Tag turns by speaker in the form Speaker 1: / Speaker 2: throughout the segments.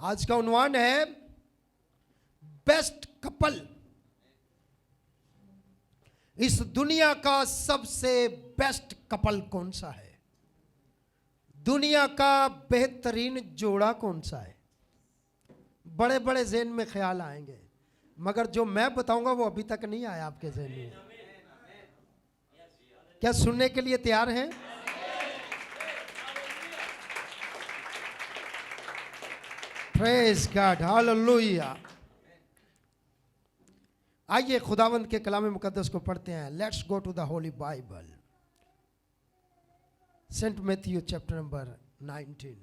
Speaker 1: आज का उन्वान है बेस्ट कपल। इस दुनिया का सबसे बेस्ट कपल कौन सा है? दुनिया का बेहतरीन जोड़ा कौन सा है? बड़े बड़े ज़हन में ख्याल आएंगे, मगर जो मैं बताऊंगा वो अभी तक नहीं आया आपके ज़हन में। क्या सुनने के लिए तैयार हैं? Praise God, hallelujah. आइए खुदावंद के कलाम मुकद्दस को पढ़ते हैं। Let's go to the holy Bible, saint Matthew chapter number 19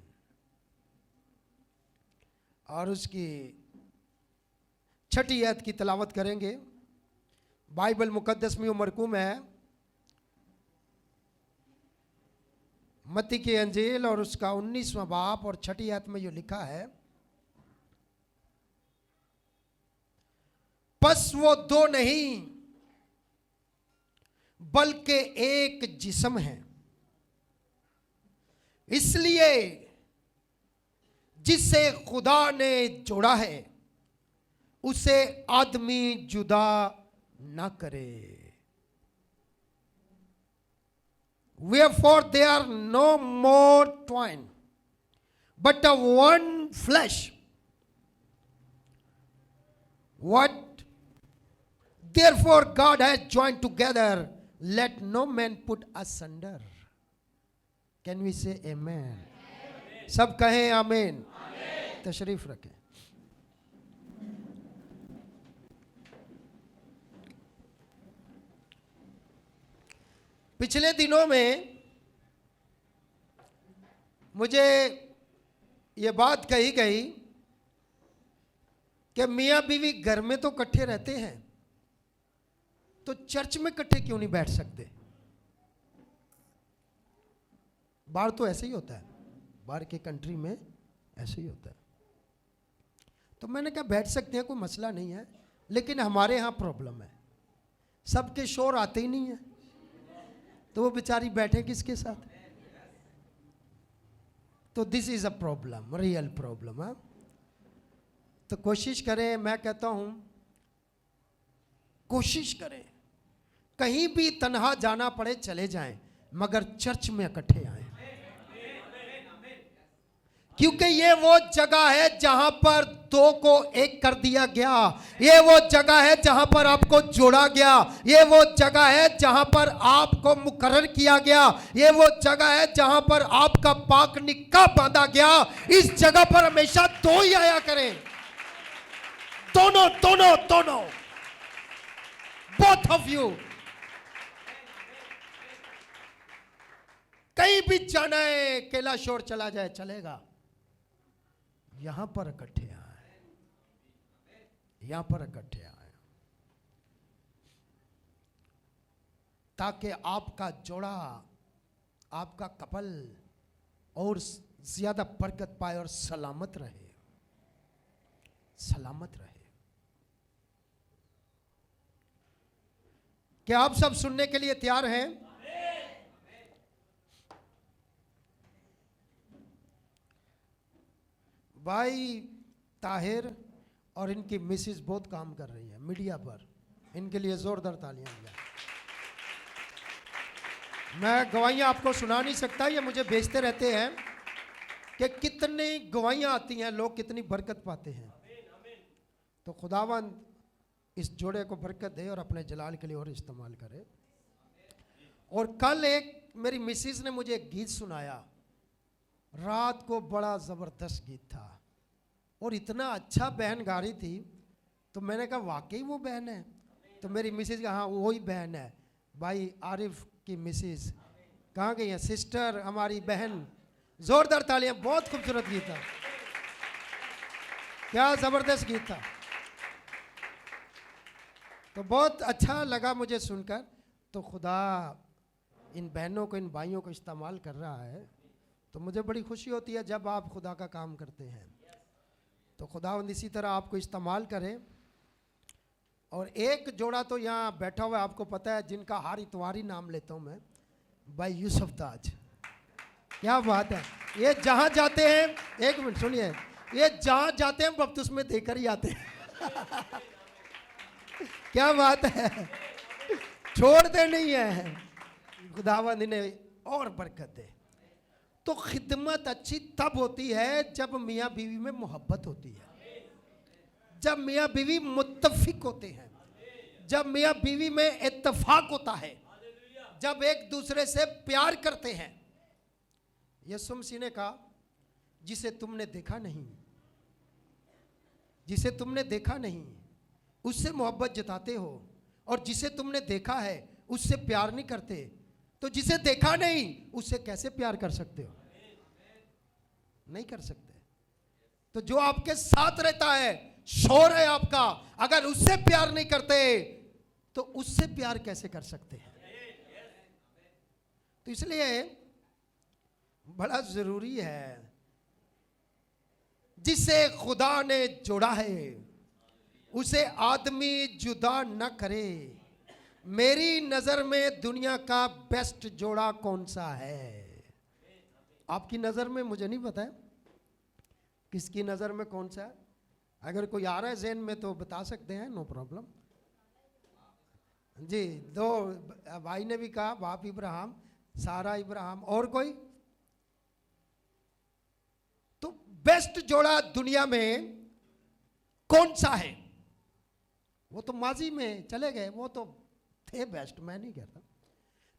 Speaker 1: और उसकी 6ठी आयत की तलावत करेंगे। बाइबल मुकद्दस में मरकूम है मत्ती की अंजील और उसका 19वां बाब और 6ठी आयत में ये लिखा है, बस वो दो नहीं बल्कि एक जिस्म है, इसलिए जिसे खुदा ने जोड़ा है उसे आदमी जुदा ना करे। Wherefore they are no more twain, but a one flesh. What therefore God has joined together, let no man put asunder. Can we say amen? सब कहें आमीन। तशरीफ रखें। पिछले दिनों में मुझे ये बात कही गई कि मियाँ बीवी घर में तो इकट्ठे रहते हैं, तो चर्च में इकट्ठे क्यों नहीं बैठ सकते? बाहर तो ऐसे ही होता है, बाहर के कंट्री में ऐसे ही होता है। तो मैंने कहा बैठ सकते हैं, कोई मसला नहीं है, लेकिन हमारे यहाँ प्रॉब्लम है, सबके शोर आते ही नहीं है, तो वो बेचारी बैठे किसके साथ? तो this is a problem, real problem है। तो कोशिश करें, मैं कहता हूं कोशिश करें, कहीं भी तन्हा जाना पड़े चले जाएं, मगर चर्च में इकट्ठे आए, क्योंकि ये वो जगह है जहां पर दो को एक कर दिया गया। ये वो जगह है जहां पर आपको जोड़ा गया। ये वो जगह है जहां पर आपको मुकर्रर किया गया। ये वो जगह है जहां पर आपका पाक निकाह बांधा गया। इस जगह पर हमेशा दो ही आया करें, दोनों दोनों दोनों, बोथ ऑफ यू। कहीं भी जाना है, अकेला शोर चला जाए चलेगा, यहां पर इकट्ठे आए, यहां पर इकट्ठे आए, ताकि आपका जोड़ा, आपका कपल और ज्यादा बरकत पाए और सलामत रहे, सलामत रहे। क्या आप सब सुनने के लिए तैयार हैं? भाई ताहिर और इनकी मिसेस बहुत काम कर रही है मीडिया पर, इनके लिए जोरदार तालियां दिया। मैं गवाहियां आपको सुना नहीं सकता, ये मुझे भेजते रहते हैं कि कितनी गवाहियां आती हैं, लोग कितनी बरकत पाते हैं। तो खुदावंद इस जोड़े को बरकत दे और अपने जलाल के लिए और इस्तेमाल करे। और कल एक मेरी मिसेस ने मुझे एक गीत सुनाया, रात को बड़ा ज़बरदस्त गीत था और इतना अच्छा बहन गा रही थी, तो मैंने कहा वाकई वो बहन है? तो मेरी मिसेज कहा हाँ वही बहन है। भाई आरिफ की मिसेज कहाँ गई है? सिस्टर, हमारी बहन, जोरदार तालियां। बहुत खूबसूरत गीत था, क्या ज़बरदस्त गीत था। तो बहुत अच्छा लगा मुझे सुनकर। तो खुदा इन बहनों को, इन भाइयों को इस्तेमाल कर रहा है, तो मुझे बड़ी खुशी होती है जब आप खुदा का काम करते हैं। तो खुदावंद इसी तरह आपको इस्तेमाल करें। और एक जोड़ा तो यहाँ बैठा हुआ है, आपको पता है, जिनका हर इतवार ही नाम लेता हूँ मैं, भाई यूसुफ ताज। क्या बात है। ये जहाँ जाते हैं, एक मिनट सुनिए, ये जहां जाते हैं बपतिस्मे देकर ही आते हैं। क्या बात है, छोड़ते नहीं है। खुदावंद ने और बरकत दे। तो खिदमत अच्छी तब होती है जब मियाँ बीवी में मोहब्बत होती है, जब मियाँ बीवी मुत्तफिक होते हैं, जब मियाँ बीवी में इत्तेफाक होता है, जब एक दूसरे से प्यार करते हैं। यीशु मसीह ने कहा, जिसे तुमने देखा नहीं, जिसे तुमने देखा नहीं उससे मोहब्बत जताते हो, और जिसे तुमने देखा है उससे प्यार नहीं करते, तो जिसे देखा नहीं उससे कैसे प्यार कर सकते हो? नहीं कर सकते। तो जो आपके साथ रहता है, शोर है आपका, अगर उससे प्यार नहीं करते तो उससे प्यार कैसे कर सकते हैं? तो इसलिए बड़ा जरूरी है, जिसे खुदा ने जोड़ा है उसे आदमी जुदा न करे। मेरी नजर में दुनिया का बेस्ट जोड़ा कौन सा है? आपकी नजर में मुझे नहीं पता है, किसकी नजर में कौन सा है। अगर कोई आ रहा है ज़हन में तो बता सकते हैं, नो प्रॉब्लम जी। दो भाई ने भी कहा, बाप इब्राहिम, सारा इब्राहिम, और कोई? तो बेस्ट जोड़ा दुनिया में कौन सा है? वो तो माजी में चले गए, वो तो थे बेस्ट, मैं नहीं कहता,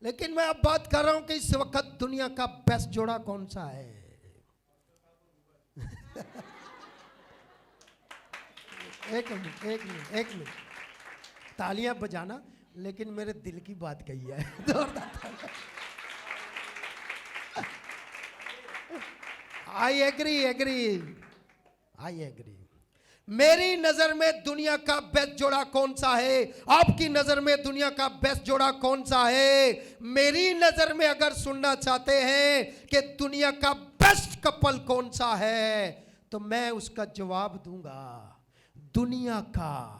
Speaker 1: लेकिन मैं अब बात कर रहा हूं कि इस वक्त दुनिया का बेस्ट जोड़ा कौन सा है? एक मिनट तालियां बजाना, लेकिन मेरे दिल की बात कही है। I agree. मेरी नजर में दुनिया का बेस्ट जोड़ा कौन सा है? आपकी नजर में दुनिया का बेस्ट जोड़ा कौन सा है? मेरी नजर में अगर सुनना चाहते हैं कि दुनिया का बेस्ट कपल कौन सा है, तो मैं उसका जवाब दूंगा, दुनिया का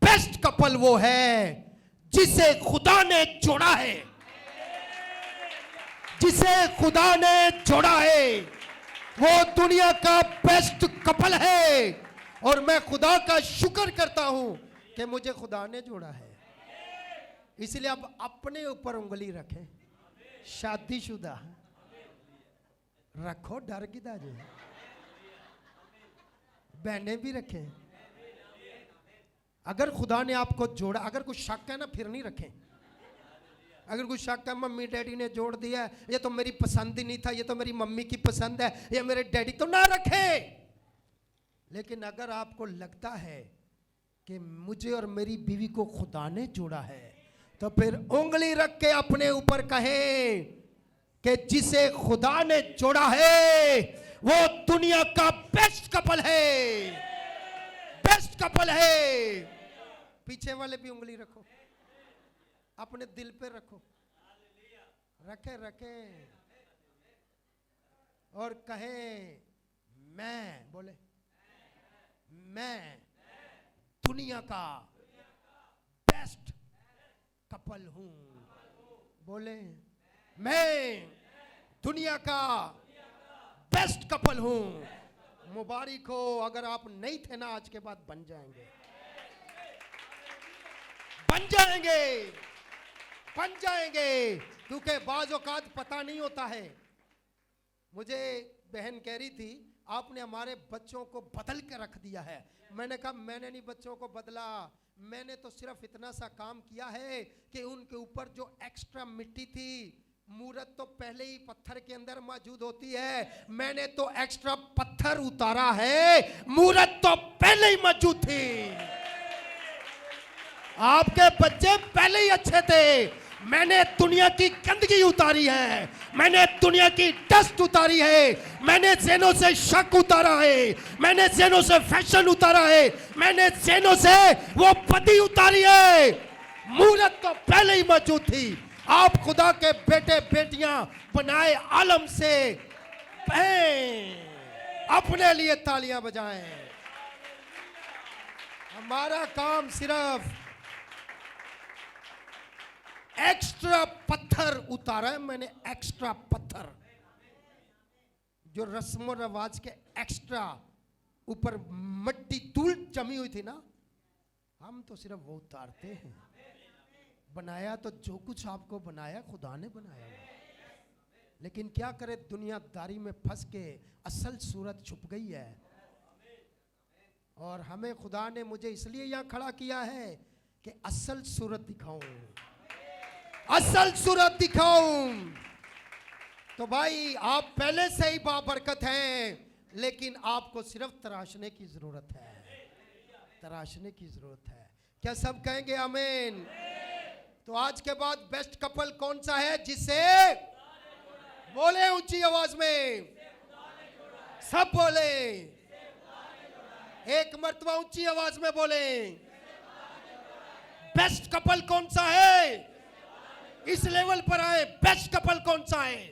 Speaker 1: बेस्ट कपल वो है जिसे खुदा ने जोड़ा है, जिसे खुदा ने जोड़ा है, वो दुनिया का बेस्ट कपल है। और मैं खुदा का शुक्र करता हूं कि मुझे खुदा ने जोड़ा है। इसलिए अब अपने ऊपर उंगली रखें, शादीशुदा रखो, डर की दाजे, बहने भी रखें। अगर खुदा ने आपको जोड़ा, अगर कुछ शक है ना, फिर नहीं रखें। अगर कुछ शक है, मम्मी डैडी ने जोड़ दिया, ये तो मेरी पसंद ही नहीं था, ये तो मेरी मम्मी की पसंद है, ये मेरे डैडी, तो ना रखें। लेकिन अगर आपको लगता है कि मुझे और मेरी बीवी को खुदा ने जोड़ा है, तो फिर उंगली रख के अपने ऊपर कहें कि जिसे खुदा ने जोड़ा है वो दुनिया का बेस्ट कपल है, बेस्ट कपल है। पीछे वाले भी उंगली रखो, अपने दिल पे रखो, रखे और कहें, मैं, बोले, मैं दुनिया का बेस्ट कपल हूं। बोले, मैं दुनिया का बेस्ट कपल हूं। मुबारक हो, अगर आप नहीं थे ना, आज के बाद बन जाएंगे, बन जाएंगे, बन जाएंगे। क्योंकि बाज़ औक़ात पता नहीं होता है। मुझे बहन कह रही थी, आपने हमारे बच्चों को बदल के रख दिया है। मैंने कहा, मैंने नहीं बच्चों को बदला, मैंने तो सिर्फ इतना सा काम किया है कि उनके ऊपर जो एक्स्ट्रा मिट्टी थी, मूरत तो पहले ही पत्थर के अंदर मौजूद होती है, मैंने तो एक्स्ट्रा पत्थर उतारा है, मूरत तो पहले ही मौजूद थी। आपके बच्चे पहले ही अच्छे थे, मैंने दुनिया की गंदगी उतारी है, मैंने दुनिया की डस्ट उतारी है, मैंने ज़हनों से शक उतारा है, मैंने ज़हनों से फैशन उतारा है, मैंने ज़हनों से वो बदी उतारी है। मूरत तो पहले ही मौजूद थी। आप खुदा के बेटे बेटियां बनाए आलम से अपने लिए तालियां बजाएं। हमारा काम सिर्फ एक्स्ट्रा पत्थर उतारा है। मैंने एक्स्ट्रा पत्थर, जो रस्मों रिवाज के एक्स्ट्रा ऊपर मिट्टी धूल जमी हुई थी ना, हम तो सिर्फ वो उतारते हैं। बनाया तो जो कुछ आपको बनाया खुदा ने बनाया है, लेकिन क्या करे, दुनियादारी में फंस के असल सूरत छुप गई है। और हमें खुदा ने मुझे इसलिए यहाँ खड़ा किया है कि असल सूरत दिखाऊं, असल सूरत दिखाऊं। तो भाई आप पहले से ही बाबरकत हैं, लेकिन आपको सिर्फ तराशने की जरूरत है, तराशने की जरूरत है। क्या सब कहेंगे आमीन? तो आज के बाद बेस्ट कपल कौन सा है? जिसे बोले ऊंची आवाज में, सब बोले, एक मर्तबा ऊंची आवाज में बोले, बेस्ट कपल कौन सा है? इस लेवल पर आए, बेस्ट कपल कौन सा है?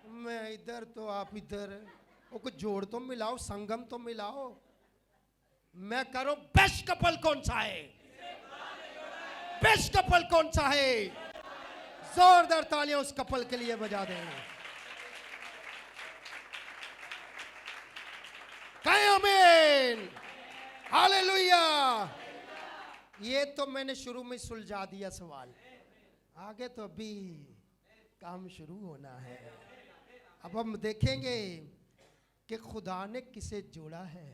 Speaker 1: मैं इधर तो आप इधर, वो कुछ जोड़ तो मिलाओ, संगम तो मिलाओ। मैं कह रहा हूं बेस्ट कपल कौन सा है? बेस्ट कपल कौन सा है? जोरदार तालियां उस कपल के लिए बजा दें। कहें आमीन, हालेलुया। ये तो मैंने शुरू में सुलझा दिया सवाल, आगे तो अभी काम शुरू होना है। अब हम देखेंगे कि खुदा ने किसे जोड़ा है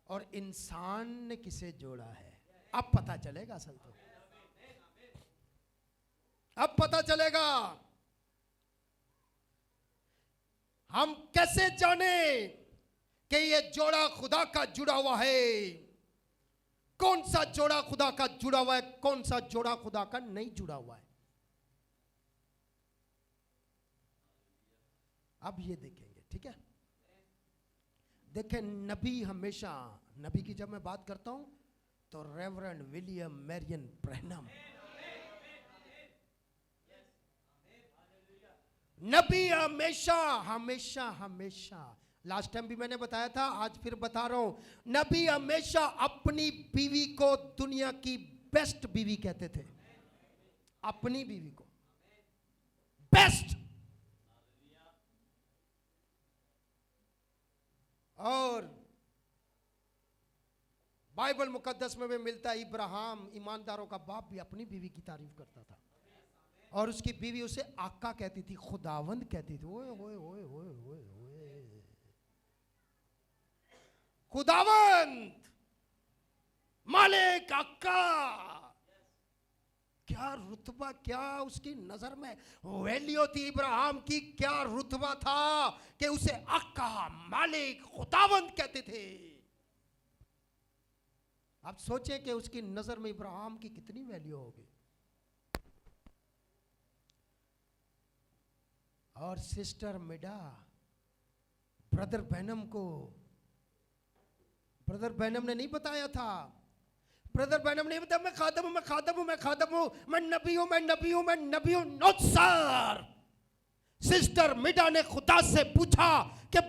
Speaker 1: और इंसान ने किसे जोड़ा है। अब पता चलेगा, असल तो अब पता चलेगा। हम कैसे जाने कि ये जोड़ा खुदा का जुड़ा हुआ है? कौन सा जोड़ा खुदा का जुड़ा हुआ है, कौन सा जोड़ा खुदा का नहीं जुड़ा हुआ है? अब ये देखेंगे, ठीक है? देखें, नबी हमेशा, नबी की जब मैं बात करता हूं तो रेवरेंड विलियम मैरियन ब्रैनम, नबी हमेशा हमेशा हमेशा, लास्ट टाइम भी मैंने बताया था, आज फिर बता रहा हूं, नबी हमेशा अपनी बीवी को दुनिया की बेस्ट बीवी कहते थे। अपनी बीवी को बेस्ट। और बाइबल मुकद्दस में भी मिलता है, इब्राहिम ईमानदारों का बाप भी अपनी बीवी की तारीफ करता था, और उसकी बीवी उसे आका कहती थी, खुदावंद कहती थी। ओए ओए ओए ओए ओए ओए, खुदावंद, मालिक, आका। क्या रुतबा, क्या उसकी नजर में वैल्यू थी इब्राहिम की, क्या रुतबा था कि उसे आका, मालिक, खुदावंद कहते थे। आप सोचें कि उसकी नजर में इब्राहिम की कितनी वैल्यू होगी। और सिस्टर मिडा, ब्रदर बैनम को, ब्रदर बैनम ने नहीं बताया था, ब्रदर बैनम ने बताया मैं खादम हूं, मैं खादम हूं, मैं खादम हूं, मैं नबी हूं, मैं नबी हूं, मैं नबी हूं। नो सर, सिस्टर मिडा ने खुदा से पूछा कि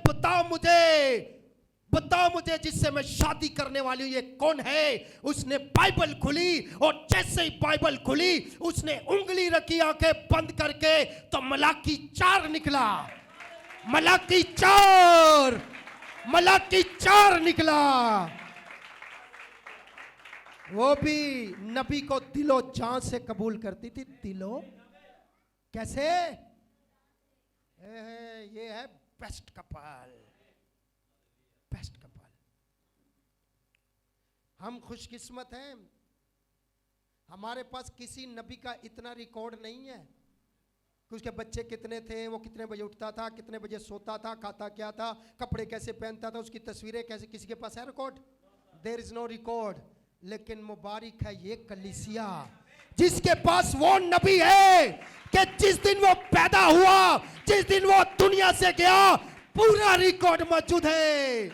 Speaker 1: बताओ मुझे जिससे मैं शादी करने वाली हूं, ये कौन है? उसने बाइबल खुली, और जैसे ही बाइबल खुली उसने उंगली रखी आंखें बंद करके, तो मलाकी 4 निकला। मलाकी 4, मलाकी 4 निकला। वो भी नबी को दिलो जान से कबूल करती थी। दिलो कैसे? ये है बेस्ट कपल, बेस्ट कपल। हम खुशकिस्मत हैं, हमारे पास किसी नबी का इतना रिकॉर्ड नहीं है कि उसके बच्चे कितने थे, वो कितने बजे उठता था, कितने बजे सोता था, खाता क्या था, कपड़े कैसे पहनता था, उसकी तस्वीरें कैसे, किसी के पास है record? There is no record. लेकिन मुबारक है ये कलीसिया जिसके पास वो नबी है कि जिस दिन वो पैदा हुआ, जिस दिन वो दुनिया से गया, पूरा रिकॉर्ड मौजूद है।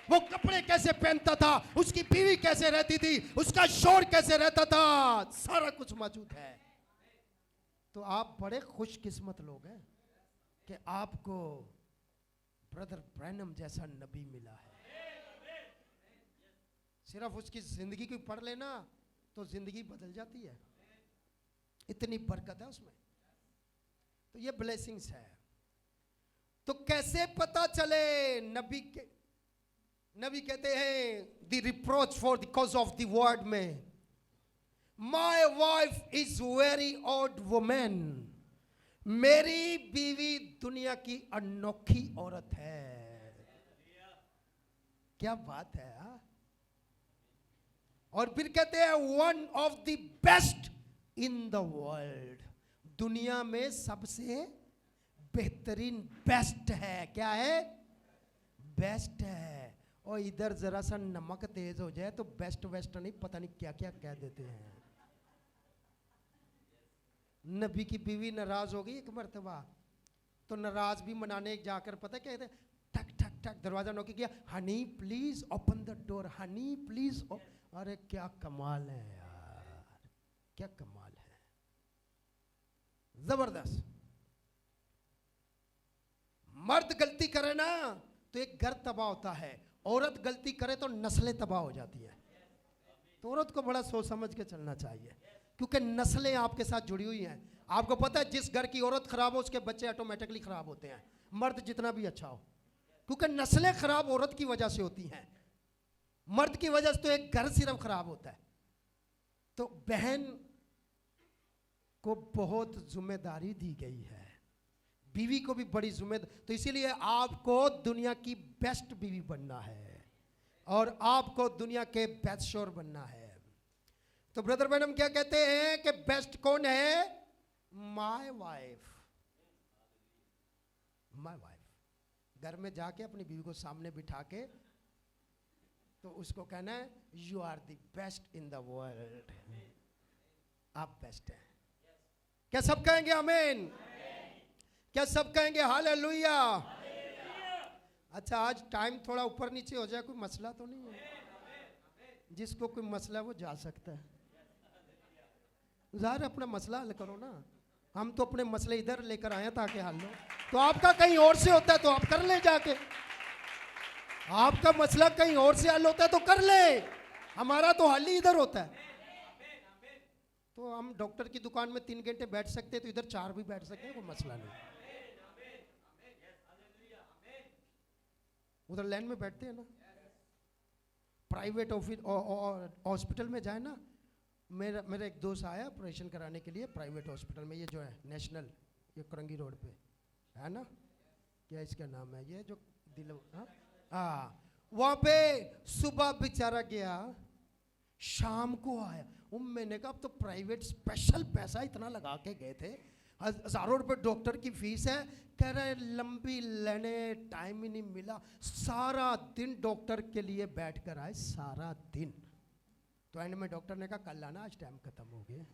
Speaker 1: वो कपड़े कैसे पहनता था, उसकी बीवी कैसे रहती थी, उसका शोर कैसे रहता था, सारा कुछ मौजूद है। तो आप बड़े खुशकिस्मत लोग हैं कि आपको ब्रदर ब्रैनम जैसा नबी मिला है। सिर्फ उसकी जिंदगी को पढ़ लेना तो जिंदगी बदल जाती है, इतनी बरकत है उसमें। तो ये ब्लेसिंग्स है। तो कैसे पता चले नबी के नबी कहते हैं the reproach for the cause of the word में, my wife is very odd women, मेरी बीवी दुनिया की अनोखी औरत है। क्या बात है हा? और फिर कहते हैं one of the best in the world, दुनिया में सबसे बेहतरीन, बेस्ट है। क्या है? बेस्ट है। और इधर जरा सा नमक तेज हो जाए तो बेस्ट वेस्ट नहीं, पता नहीं क्या क्या कह देते हैं। नबी की बीवी नाराज हो गई एक मर्तबा, तो नाराज भी मनाने जाकर पता क्या कहते, ठक ठक ठक दरवाजा नोकी किया, honey please open the door, honey please. अरे क्या कमाल है यार, क्या कमाल है, जबरदस्त। मर्द गलती करे ना तो एक घर तबाह होता है, औरत गलती करे तो नस्लें तबाह हो जाती है। तो औरत को बड़ा सोच समझ के चलना चाहिए, क्योंकि नस्लें आपके साथ जुड़ी हुई हैं। आपको पता है जिस घर की औरत खराब हो उसके बच्चे ऑटोमेटिकली खराब होते हैं, मर्द जितना भी अच्छा हो, क्योंकि नस्लें खराब औरत की वजह से होती हैं। मर्द की वजह से तो एक घर सिर्फ खराब होता है। तो बहन को बहुत जिम्मेदारी दी गई है, बीवी को भी बड़ी जिम्मेदारी। तो इसीलिए आपको दुनिया की बेस्ट बीवी बनना है और आपको दुनिया के बेस्ट शोर बनना है। तो ब्रदर मैडम क्या कहते हैं कि बेस्ट कौन है? My wife. My wife. घर में जाके अपनी बीवी को सामने बिठा के तो उसको कहना है you are the best in the world, आप बेस्ट हैं। क्या सब कहेंगे आमीन? क्या सब कहेंगे हालेलुया? अच्छा, आज टाइम थोड़ा ऊपर नीचे हो जाए, कोई मसला तो नहीं है? जिसको कोई मसला है वो जा सकता है। ज़ाहिर अपना मसला हल करो ना, हम तो अपने मसले इधर लेकर आए ताकि हल हो। तो आपका कहीं और से होता है तो आप कर ले जाके, आपका मसला कहीं और से हल होता है तो कर ले, हमारा तो हल ही इधर होता है। तो हम डॉक्टर की दुकान में 3 घंटे बैठ सकते हैं तो इधर 4 भी बैठ सकते हैं, कोई मसला नहीं। उधर लाइन में बैठते हैं ना, प्राइवेट ऑफिस हॉस्पिटल में जाए ना। मेरा एक दोस्त आया ऑपरेशन कराने के लिए प्राइवेट हॉस्पिटल में, ये जो है नेशनल, ये करंगी रोड पे है ना, क्या इसका नाम है, ये जो दिल, हाँ, वहाँ पे सुबह बेचारा गया, शाम को आया। मैंने कहा अब तो प्राइवेट स्पेशल पैसा इतना लगा के गए थे, हज़ारों रुपए डॉक्टर की फीस है, कह रहे लंबी लेने टाइम ही नहीं मिला, सारा दिन डॉक्टर के लिए बैठ कर आए, सारा दिन। तो एंड में डॉक्टर ने कहा कल आना, आज टाइम खत्म हो गया।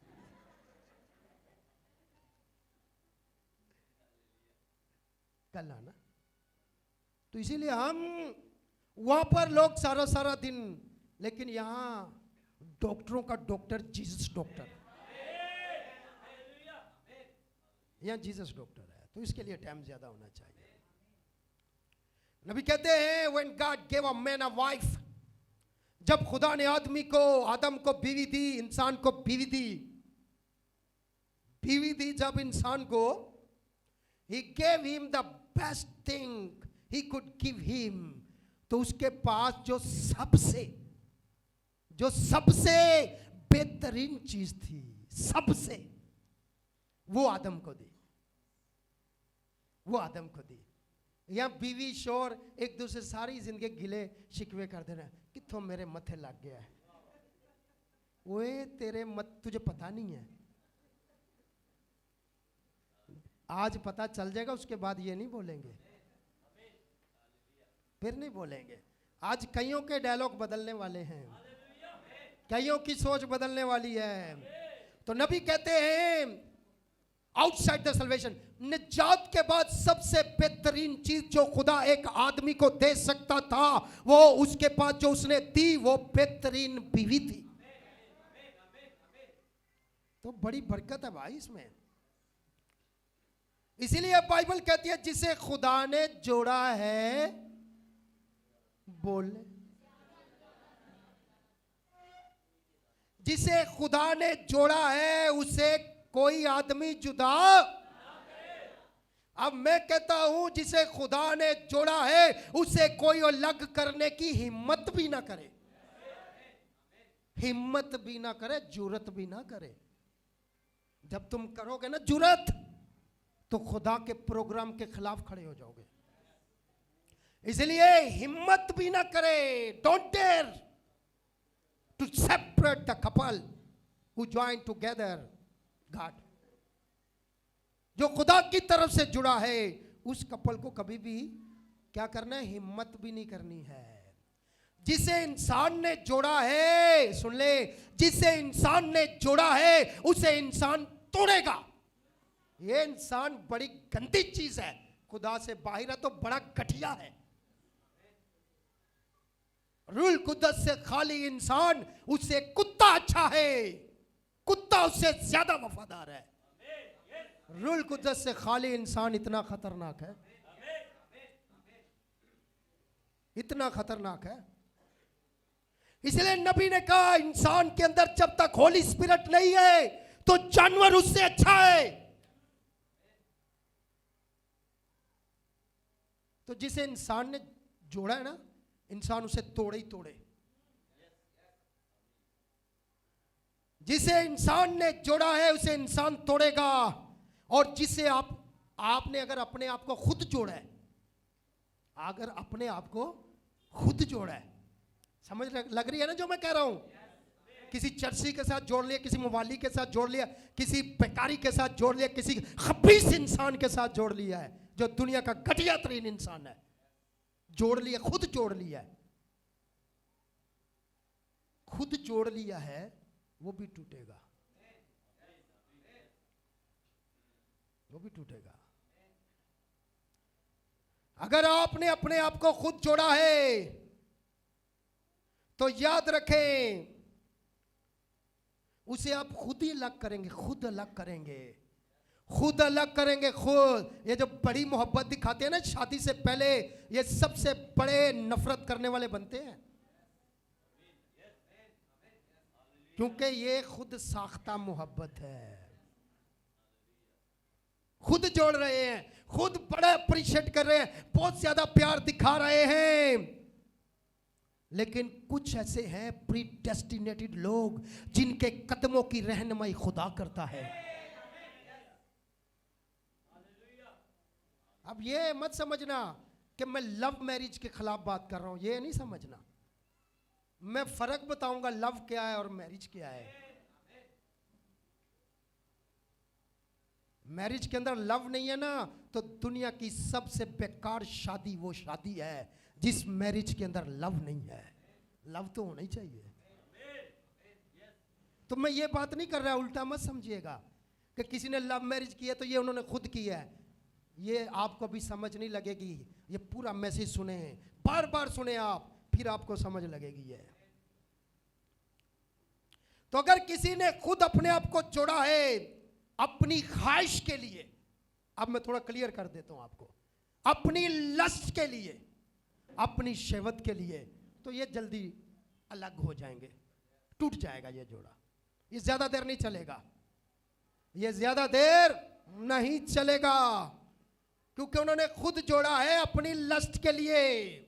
Speaker 1: कल आना। तो इसीलिए हम वहां पर लोग सारा सारा दिन, लेकिन यहां डॉक्टरों का डॉक्टर जीसस डॉक्टर, यहां जीसस डॉक्टर है, तो इसके लिए टाइम ज्यादा होना चाहिए। नबी कहते हैं when God give a man a wife, जब खुदा ने आदमी को, आदम को बीवी दी, इंसान को बीवी दी, बीवी दी जब इंसान को, he gave him the best thing he could give him, तो उसके पास जो सबसे बेहतरीन चीज थी, सबसे, वो आदम को दी, वो आदम को दी। या बीवी शोर एक दूसरे सारी जिंदगी गिले शिकवे कर देना, किथों मेरे मथे लग गया है, ओए तेरे मत, तुझे पता नहीं है, आज पता चल जाएगा, उसके बाद ये नहीं बोलेंगे, फिर नहीं बोलेंगे। आज कईयों के डायलॉग बदलने वाले हैं, कईयों की सोच बदलने वाली है। तो नबी कहते हैं आउटसाइड द सल्वेशन, निजात के बाद सबसे बेहतरीन चीज जो खुदा एक आदमी को दे सकता था, वो उसके पास जो उसने दी, वो बेहतरीन बीवी थी। तो बड़ी बरकत है भाई इसमें। इसीलिए बाइबल कहती है जिसे खुदा ने जोड़ा है, बोल, जिसे खुदा ने जोड़ा है उसे कोई आदमी जुदा, अब मैं कहता हूं जिसे खुदा ने जोड़ा है उसे कोई अलग करने की हिम्मत भी ना करे, हिम्मत भी ना करे, जुरत भी ना करे। जब तुम करोगे ना जुरत, तो खुदा के प्रोग्राम के खिलाफ खड़े हो जाओगे। इसलिए हिम्मत भी ना करे, don't dare to separate the couple who join together God. जो खुदा की तरफ से जुड़ा है उस कपल को कभी भी क्या करना है, हिम्मत भी नहीं करनी है। जिसे इंसान ने जोड़ा है, सुन ले, जिसे इंसान ने जोड़ा है उसे इंसान तोड़ेगा। ये इंसान बड़ी गंदी चीज है, खुदा से बाहर है तो बड़ा घटिया है। रूल कुद्दस से खाली इंसान, उससे कुत्ता अच्छा है, कुत्ता उससे ज्यादा वफादार है। रूल कुद्दस से खाली इंसान इतना खतरनाक है, इतना खतरनाक है। इसलिए नबी ने कहा इंसान के अंदर जब तक होली स्पिरिट नहीं है तो जानवर उससे अच्छा है। तो जिसे इंसान ने जोड़ा है ना, इंसान उसे तोड़े ही तोड़े। जिसे इंसान ने जोड़ा है उसे इंसान तोड़ेगा। और जिसे आपने अगर अपने आप को खुद जोड़ा है, अगर अपने आप को खुद जोड़ा है, समझ लग रही है ना जो मैं कह रहा हूं? किसी चर्सी के साथ जोड़ लिया, किसी मवाली के साथ जोड़ लिया, किसी बेकारी के साथ जोड़ लिया, किसी खबीस इंसान के साथ जोड़ लिया है जो दुनिया का घटिया तरीन इंसान है, जोड़ लिया, खुद जोड़ लिया है, खुद जोड़ लिया है, वो भी टूटेगा, वो भी टूटेगा। अगर आपने अपने आप को खुद जोड़ा है तो याद रखें उसे आप खुद ही अलग करेंगे, खुद अलग करेंगे, खुद अलग करेंगे खुद। ये जो बड़ी मोहब्बत दिखाते हैं ना शादी से पहले, ये सबसे बड़े नफरत करने वाले बनते हैं, क्योंकि ये खुद साख्ता मोहब्बत है। खुद जोड़ रहे हैं, खुद बड़ा अप्रिशिएट कर रहे हैं, बहुत ज्यादा प्यार दिखा रहे हैं। लेकिन कुछ ऐसे हैं प्रीडेस्टिनेटेड लोग जिनके कदमों की रहनुमाई खुदा करता है। अब ये मत समझना कि मैं लव मैरिज के खिलाफ बात कर रहा हूं, ये नहीं समझना। मैं फर्क बताऊंगा लव क्या है और मैरिज क्या है। मैरिज के अंदर लव नहीं है ना, तो दुनिया की सबसे बेकार शादी वो शादी है जिस मैरिज के अंदर लव नहीं है। लव तो होना ही चाहिए। तो मैं ये बात नहीं कर रहा, उल्टा मत समझिएगा कि किसी ने लव मैरिज की है तो ये उन्होंने खुद की है। ये आपको भी समझ नहीं लगेगी। ये पूरा मैसेज सुने, बार बार सुने आप, फिर आपको समझ लगेगी ये। तो अगर किसी ने खुद अपने आप को जोड़ा है अपनी ख्वाहिश के लिए, अब मैं थोड़ा क्लियर कर देता हूं आपको, अपनी लस्ट के लिए, अपनी शहवत के लिए, तो ये जल्दी अलग हो जाएंगे, टूट जाएगा ये जोड़ा। ये ज्यादा देर नहीं चलेगा, ये ज्यादा देर नहीं चलेगा, क्योंकि उन्होंने खुद जोड़ा है अपनी लस्ट के लिए।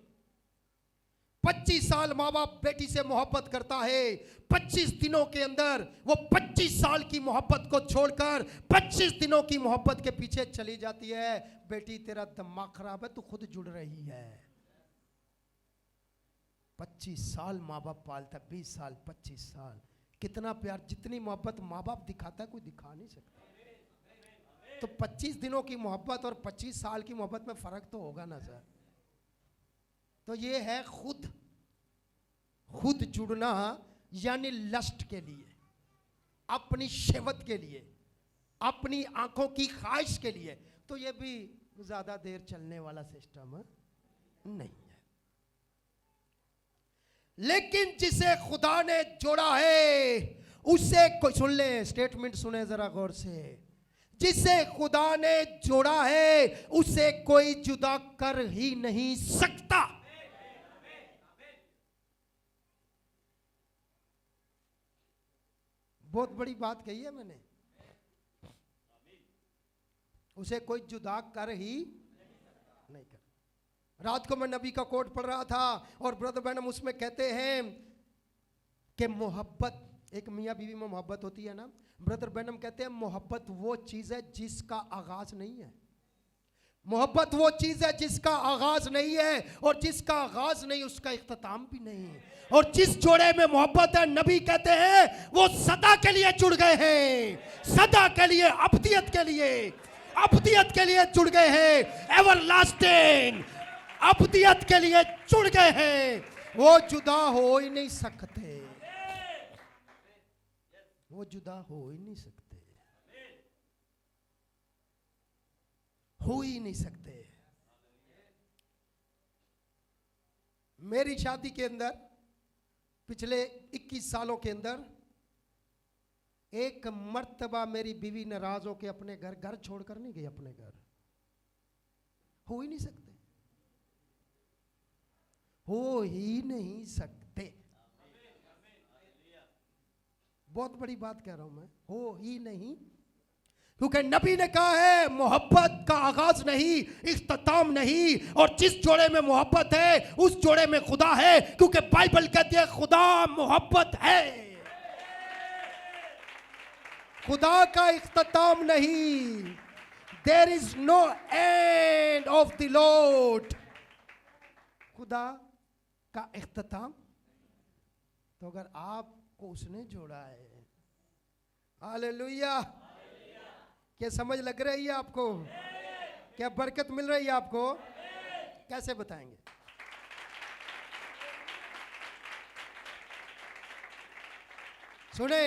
Speaker 1: 25 साल माँ बाप बेटी से मोहब्बत करता है, 25 दिनों के अंदर वो 25 साल की मोहब्बत को छोड़कर 25 दिनों की मोहब्बत के पीछे चली जाती है। बेटी तेरा दिमाग खराब है, तू खुद जुड़ रही है। 25 साल माँ बाप पालता, 20 साल, 25 साल, कितना प्यार, जितनी मोहब्बत माँ बाप दिखाता है कोई दिखा नहीं सकता। तो 25 दिनों की मोहब्बत और 25 साल की मोहब्बत में फर्क तो होगा ना सर। तो ये है खुद खुद जुड़ना, यानी लस्ट के लिए, अपनी शहवत के लिए, अपनी आंखों की ख्वाहिश के लिए। तो ये भी ज्यादा देर चलने वाला सिस्टम नहीं है। लेकिन जिसे खुदा ने जोड़ा है उससे कोई, सुन ले स्टेटमेंट, सुने जरा गौर से, जिसे खुदा ने जोड़ा है उसे कोई जुदा कर ही नहीं सकता। बहुत बड़ी बात कही है मैंने। उसे कोई जुदा कर ही नहीं कर। रात को मैं नबी का कोट पढ़ रहा था और ब्रदर बैनम उसमें कहते हैं कि मोहब्बत, एक मियाँ बीवी में मोहब्बत होती है ना, ब्रदर बैनम कहते हैं मोहब्बत वो चीज़ है जिसका आगाज नहीं है। मोहब्बत वो चीज़ है जिसका आगाज नहीं है, और जिसका आगाज नहीं उसका इख्तिताम भी नहीं। और जिस जोड़े में मोहब्बत है, नबी कहते हैं वो सदा के लिए जुड़ गए हैं, सदा के लिए, अब्दियत के लिए, अब्दियत के लिए जुड़ गए हैं, एवरलास्टिंग अब्दियत के लिए जुड़ गए हैं। वो जुदा हो ही नहीं सकते, वो जुदा हो ही नहीं सकते, हो ही नहीं सकते। मेरी शादी के अंदर पिछले 21 सालों के अंदर एक मर्तबा मेरी बीवी नाराज होकर अपने घर छोड़कर नहीं गई, अपने घर। हो ही नहीं सकते, हो ही नहीं सकते। बहुत बड़ी बात कह रहा हूं मैं, हो ही नहीं, क्योंकि नबी ने कहा है मोहब्बत का आगाज नहीं, इख्तिताम नहीं, और जिस जोड़े में मोहब्बत है उस जोड़े में खुदा है, क्योंकि बाइबल कहती है खुदा मोहब्बत है। खुदा का इख्तिताम नहीं, there is no end of the Lord. खुदा का इख्तिताम, तो अगर आपको उसने जोड़ा है, हालेलुया, क्या समझ लग रही है आपको? क्या बरकत मिल रही है आपको? कैसे बताएंगे? सुने,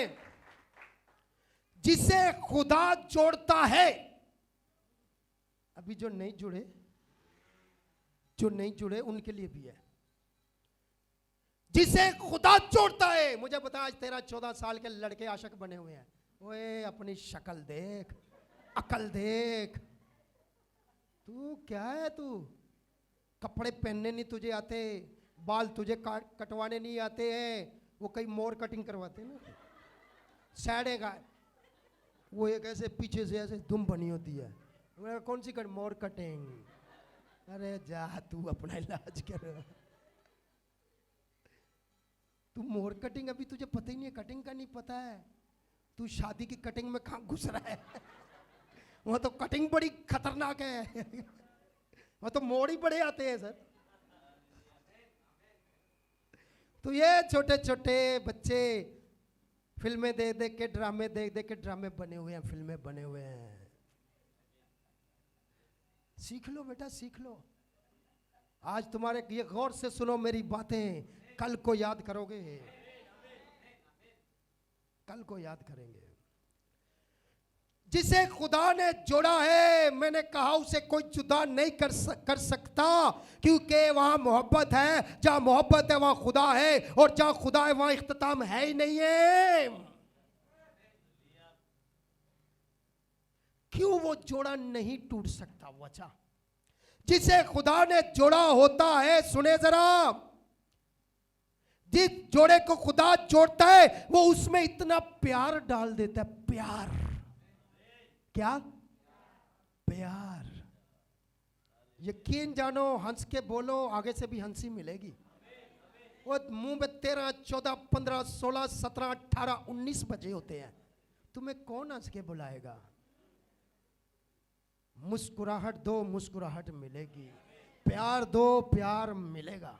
Speaker 1: जिसे खुदा जोड़ता है, अभी जो नहीं जुड़े, जो नहीं जुड़े उनके लिए भी है। जिसे खुदा जोड़ता है, मुझे बता, आज 13-14 साल के लड़के आशिक बने हुए हैं। ओए अपनी शक्ल देख, अकल देख, तू क्या है? तू कपड़े पहनने नहीं तुझे आते, बाल तुझे कटवाने नहीं आते हैं, वो कई मोर कटिंग करवाते हैं ना, सैडेगा, वो एक ऐसे पीछे से ऐसे दुम बनी होती है, कौन सी मोर कटिंग? अरे जा तू अपना इलाज कर, तू मोर कटिंग अभी तुझे पता ही नहीं है, कटिंग का नहीं पता है, तू शादी की कटिंग में कहां घुस रहा है? वहां तो कटिंग बड़ी खतरनाक है, वहां तो मोड़ ही बड़े आते हैं सर। तो ये छोटे छोटे बच्चे फिल्में देख देख के, ड्रामे देख देख के ड्रामे बने हुए हैं, फिल्में बने हुए हैं। सीख लो बेटा, सीख लो। आज तुम्हारे, ये गौर से सुनो मेरी बातें, कल को याद करोगे, कल को याद करेंगे। जिसे खुदा ने जोड़ा है, मैंने कहा उसे कोई जुदा नहीं कर सकता, क्योंकि वहां मोहब्बत है, जहां मोहब्बत है वहां खुदा है, और जहां खुदा है वहां इख्तिताम है ही नहीं है। क्यों वो जोड़ा नहीं टूट सकता? वजह, जिसे खुदा ने जोड़ा होता है, सुने जरा, जिस जोड़े को खुदा जोड़ता है वो उसमें इतना प्यार डाल देता है, प्यार, क्या प्यार। यकीन जानो, हंस के बोलो, आगे से भी हंसी मिलेगी। वो मुंह में 13, 14, 15, 16, 17, 18, 19 बजे होते हैं, तुम्हें कौन हंस के बुलाएगा? मुस्कुराहट दो, मुस्कुराहट मिलेगी, प्यार दो, प्यार मिलेगा।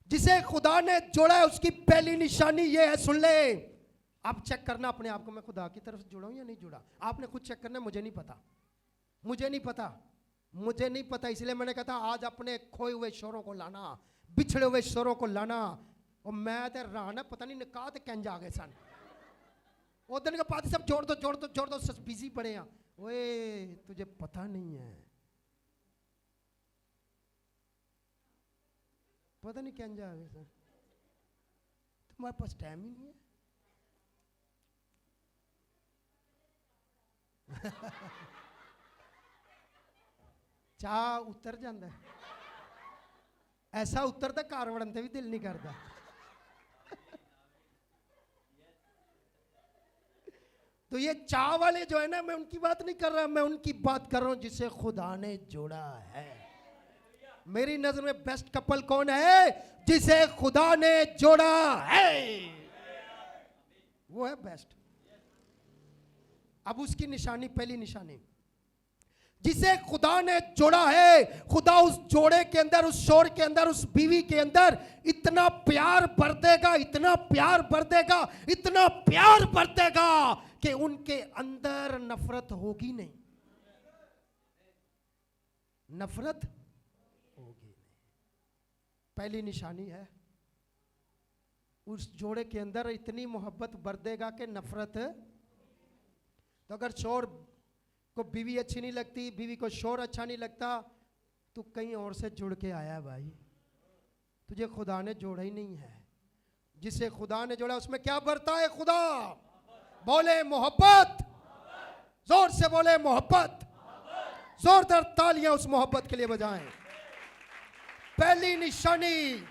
Speaker 1: जिसे खुदा ने जोड़ा है उसकी पहली निशानी ये है, सुन ले, आप चेक करना अपने आप को, मैं खुदा की तरफ से जुड़ा हूं या नहीं जुड़ा। आपने खुद चेक करना, मुझे नहीं पता, मुझे नहीं पता, मुझे नहीं पता। इसलिए मैंने कहा था आज अपने खोए हुए शोरों को लाना, बिछड़े हुए शोरों को लाना। और मैं तो राना, पता नहीं निकाह ते कंज आ गए सन, वो दिन के पाती सब जोड़ दो जोड़ दो जोड़ दो, सब बिजी पड़े हैं। ओए तुझे पता नहीं है, पता नहीं क्या जा गए सर, तुम्हारे पास टाइम ही नहीं है। चाह उतर जाता है, ऐसा उतरता घर वड़न ते भी दिल नहीं करता। तो ये चाह वाले जो है ना, मैं उनकी बात नहीं कर रहा, मैं उनकी बात कर रहा हूं जिसे खुदा ने जोड़ा है। मेरी नजर में बेस्ट कपल कौन है? जिसे खुदा ने जोड़ा है, वो है बेस्ट। अब उसकी निशानी, पहली निशानी, जिसे खुदा ने जोड़ा है, खुदा उस जोड़े के अंदर, उस शोर के अंदर, उस बीवी के अंदर इतना प्यार भर देगा, इतना प्यार भर देगा, इतना प्यार भर देगा कि उनके अंदर नफरत होगी नहीं, नफरत होगी नहीं। पहली निशानी है, उस जोड़े के अंदर इतनी मोहब्बत भर देगा कि नफरत। तो अगर शोर को बीवी अच्छी नहीं लगती, बीवी को शोर अच्छा नहीं लगता, तो कहीं और से जुड़ के आया भाई, तुझे खुदा ने जोड़ा ही नहीं है। जिसे खुदा ने जोड़ा उसमें क्या भरता है खुदा? बोले मोहब्बत, जोर से बोले मोहब्बत, जोरदार तालियां उस मोहब्बत के लिए बजाएं। पहली निशानी,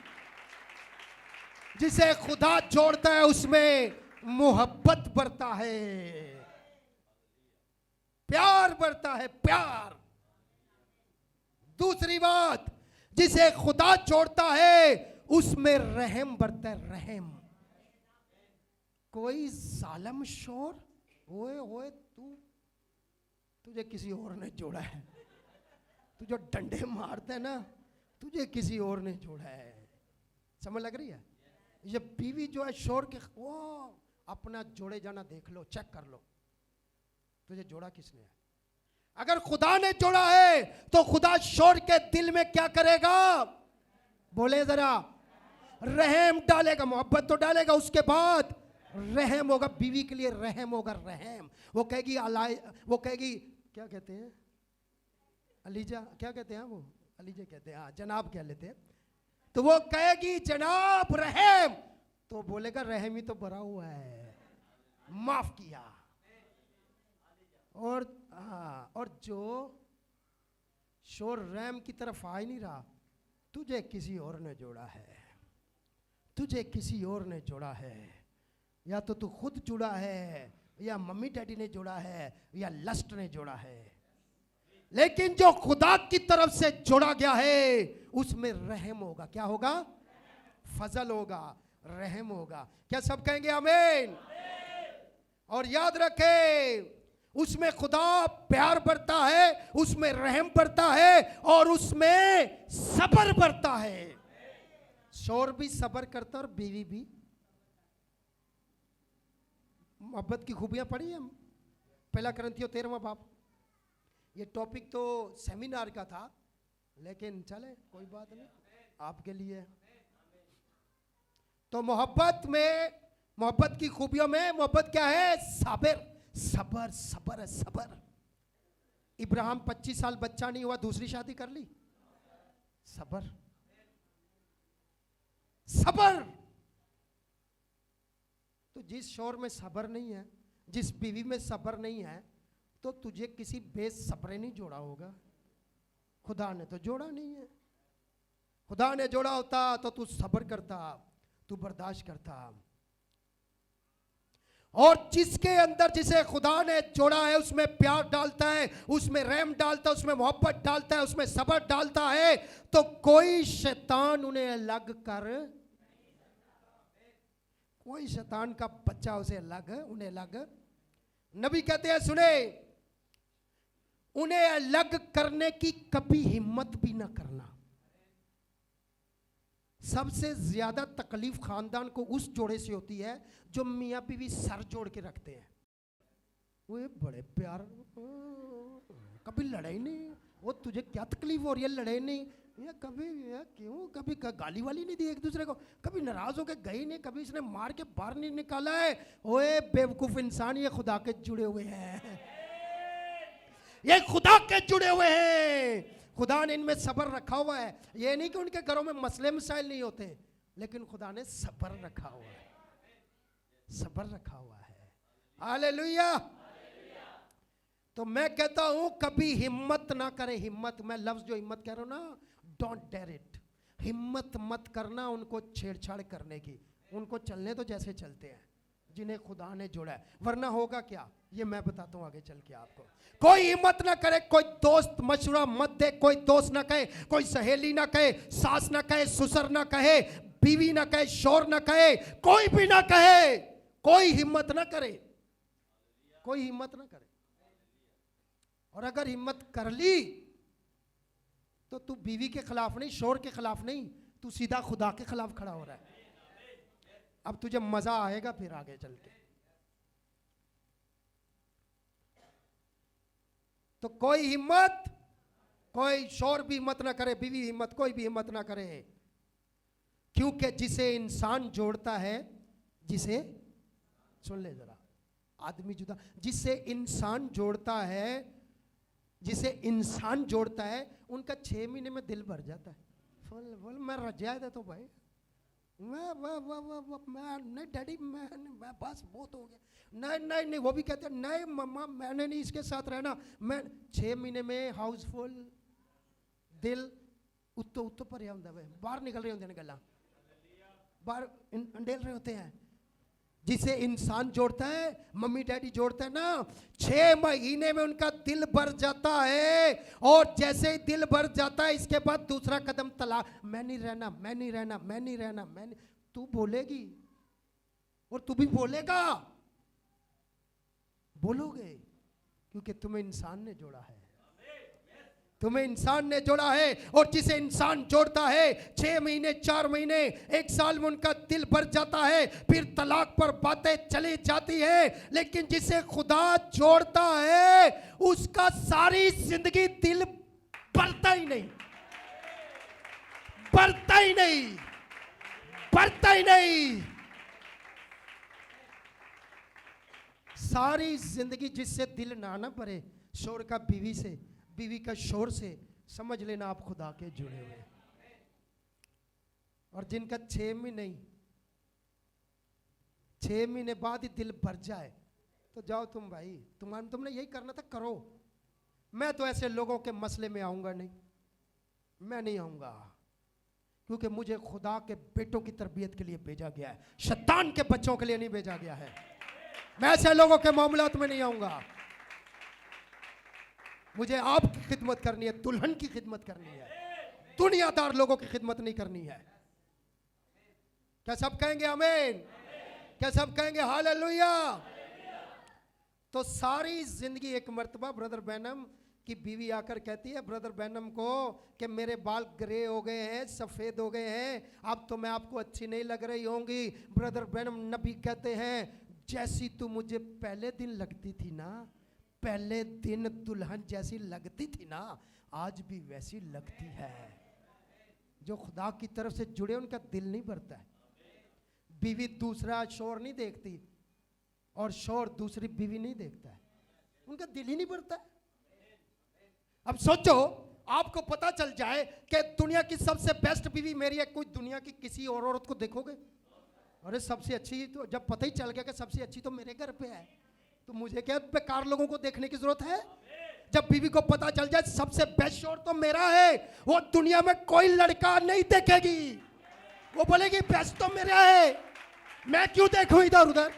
Speaker 1: जिसे खुदा जोड़ता है उसमें मोहब्बत बढ़ता है, प्यार बढ़ता है, प्यार। दूसरी बात, जिसे खुदा जोड़ता है उसमें रहम बढ़ता है, रहम। कोई जालिम शोर, ओए ओए तुझे किसी और ने जोड़ा है, तू जो डंडे मारते है ना, तुझे किसी और ने जोड़ा है। समझ लग रही है? ये बीवी जो है शोर के, वो अपना जोड़े जाना देख लो, चेक कर लो, तुझे जोड़ा किसने है। अगर खुदा ने जोड़ा है तो खुदा शोर के दिल में क्या करेगा? बोले जरा, रहम डालेगा, मोहब्बत तो डालेगा, उसके बाद रहम होगा, बीवी के लिए रहम होगा, रहम। वो कहेगी वो कहेगी, क्या कहते हैं अलीजा, क्या कहते हैं वो, अलीजा कहते हैं, हाँ जनाब कह लेते हैं। तो वो कहेगी जनाब रहम, तो बोलेगा रहम ही तो भरा हुआ है, माफ किया। और हाँ, और जो शोर रहम की तरफ आ ही नहीं रहा, तुझे किसी और ने जोड़ा है, तुझे किसी और ने जोड़ा है। या तो तू खुद जुड़ा है, या मम्मी डैडी ने जोड़ा है, या लस्ट ने जोड़ा है। लेकिन जो खुदा की तरफ से जोड़ा गया है उसमें रहम होगा। क्या होगा? फजल होगा, रहम होगा। क्या सब कहेंगे आमीन? और याद रखें, उसमें खुदा प्यार बढ़ता है, उसमें रहम बढ़ता है, और उसमें सब्र बढ़ता है। शोर भी सब्र करता और बीवी भी। मोहब्बत की खूबियां पढ़ी हम, पहला करंथियों 13वां बाब। ये टॉपिक तो सेमिनार का था, लेकिन चले कोई बात नहीं, आपके लिए। तो मोहब्बत में, मोहब्बत की खूबियों में मोहब्बत क्या है? सब्र, सबर, सबर है, सबर। इब्राहिम 25 साल बच्चा नहीं हुआ, दूसरी शादी कर ली, सबर, सबर। तो जिस शोर में सबर नहीं है, जिस बीवी में सबर नहीं है, तो तुझे किसी बेसब्रे नहीं जोड़ा होगा। खुदा ने तो जोड़ा नहीं है। खुदा ने जोड़ा होता तो तू सब्र करता, तू बर्दाश्त करता। और जिसके अंदर, जिसे खुदा ने जोड़ा है, उसमें प्यार डालता है, उसमें रहम डालता है, उसमें मोहब्बत डालता है, उसमें सब्र डालता है, तो कोई शैतान उन्हें अलग कर, कोई शैतान का बच्चा उसे अलग, उन्हें अलग। नबी कहते हैं, सुने, उन्हें अलग करने की कभी हिम्मत भी ना करना। सबसे ज्यादा तकलीफ खानदान को उस जोड़े से होती है जो मियां बीवी सर जोड़ के रखते हैं। वो बड़े प्यार, कभी लड़े नहीं, वो तुझे क्या तकलीफ हो रही है, लड़े नहीं, या कभी या क्यों, कभी गाली वाली नहीं दी एक दूसरे को, कभी नाराज होकर गई नहीं, कभी इसने मार के बाहर नहीं निकाला है। ओए बेवकूफ इंसान, ये खुदा के जुड़े हुए हैं, ये खुदा के जुड़े हुए हैं। खुदा ने इनमें सब्र रखा हुआ है। ये नहीं कि उनके घरों में मसले मसाइल नहीं होते, लेकिन खुदा ने सब्र रखा हुआ है, सब्र रखा हुआ है। हालेलुया। तो मैं कहता हूं, कभी हिम्मत ना करे, हिम्मत, मैं लफ्ज जो हिम्मत कह रहा हूं ना, डोंट डेयर इट, हिम्मत मत करना उनको छेड़छाड़ करने की। उनको चलने तो जैसे चलते हैं, जिन्हें खुदा ने जोड़ा है, वरना होगा क्या ये मैं बताता हूं आगे चल के आपको। कोई हिम्मत ना करे, कोई दोस्त मशवरा मत दे, कोई दोस्त ना कहे, कोई सहेली ना कहे, सास ना कहे, ससुर ना कहे, बीवी ना कहे, शौहर ना कहे, कोई भी ना कहे, कोई हिम्मत ना करे, कोई हिम्मत ना करे। और अगर हिम्मत कर ली तो तू बीवी के खिलाफ नहीं, शौहर के खिलाफ नहीं, तू सीधा खुदा के खिलाफ खड़ा हो रहा है। अब तुझे मजा आएगा फिर आगे चल के। तो कोई हिम्मत, कोई शौहर भी हिम्मत ना करे, बीवी हिम्मत, कोई भी हिम्मत ना करे, क्योंकि जिसे इंसान जोड़ता है, जिसे, सुन ले जरा, आदमी जुदा, जिसे इंसान जोड़ता है, जिसे इंसान जोड़ता है, उनका 6 महीने में दिल भर जाता है। बोल मैं रजा था तो भाई मैं नहीं डैडी, मैं बस बहुत हो गया, नहीं नहीं नहीं, वो भी कहते हैं नहीं मम्मा मैंने नहीं इसके साथ रहना, मैं 6 महीने में हाउसफुल, दिल उत्तो उत्तो भरे होंगे, बाहर निकल रहे होंगे गल्ला, बाहर अंडेल रहे होते हैं। जिसे इंसान जोड़ता है, मम्मी डैडी जोड़ते हैं ना, 6 महीने में उनका दिल भर जाता है, और जैसे ही दिल भर जाता है इसके बाद दूसरा कदम तलाक, मैं नहीं रहना, मैं नहीं रहना, मैं नहीं रहना, मैं नहीं। तू बोलेगी और तू भी बोलेगा, बोलोगे, क्योंकि तुम्हें इंसान ने जोड़ा है, तुम्हें इंसान ने जोड़ा है। और जिसे इंसान जोड़ता है 6 महीने, 4 महीने, 1 साल में उनका दिल भर जाता है, फिर तलाक पर बातें चली जाती है। लेकिन जिसे खुदा जोड़ता है उसका सारी जिंदगी दिल भरता ही नहीं, भरता ही नहीं, भरता ही नहीं। सारी जिंदगी जिससे दिल ना भरे, शौहर का बीवी से, बीवी का शौहर से, समझ लेना आप खुदा के जुड़े हुए। और जिनका 6 महीने, 6 महीने बाद ही दिल भर जाए तो जाओ तुम भाई, तुमने यही करना था, करो। मैं तो ऐसे लोगों के मसले में आऊंगा नहीं, मैं नहीं आऊंगा, क्योंकि मुझे खुदा के बेटों की तरबियत के लिए भेजा गया है, शैतान के बच्चों के लिए नहीं भेजा गया है। मैं ऐसे लोगों के मामलात में नहीं आऊंगा। मुझे आपकी खिदमत करनी है, दुल्हन की खिदमत करनी है, दुनियादार लोगों की खिदमत नहीं करनी है। क्या सब कहेंगे आमीन? क्या सब कहेंगे हालेलुया? तो सारी जिंदगी, एक मर्तबा ब्रदर बैनम की बीवी आकर कहती है ब्रदर बैनम को कि मेरे बाल ग्रे हो गए हैं, सफ़ेद हो गए हैं, अब तो मैं आपको अच्छी नहीं लग रही होंगी। ब्रदर बैनम नबी कहते हैं जैसी तू मुझे पहले दिन लगती थी ना, पहले दिन दुल्हन जैसी लगती थी ना, आज भी वैसी लगती है। जो खुदा की तरफ से जुड़े उनका दिल नहीं भरता है। बीवी दूसरा शौहर नहीं देखती और शौहर दूसरी बीवी नहीं देखता है, उनका दिल ही नहीं भरता है। अब सोचो आपको पता चल जाए कि दुनिया की सबसे बेस्ट बीवी मेरी है, कोई दुनिया की किसी और औरत को देखोगे? अरे सबसे अच्छी तो जब पता ही चल गया कि सबसे अच्छी तो मेरे घर पे है, तो मुझे क्या बेकार लोगों को देखने की जरूरत है? जब बीवी को पता चल जाए सबसे बेस्ट शौहर तो मेरा है, वो दुनिया में कोई लड़का नहीं देखेगी, वो बोलेगी बेस्ट तो मेरा है, मैं क्यों देखूं इधर उधर।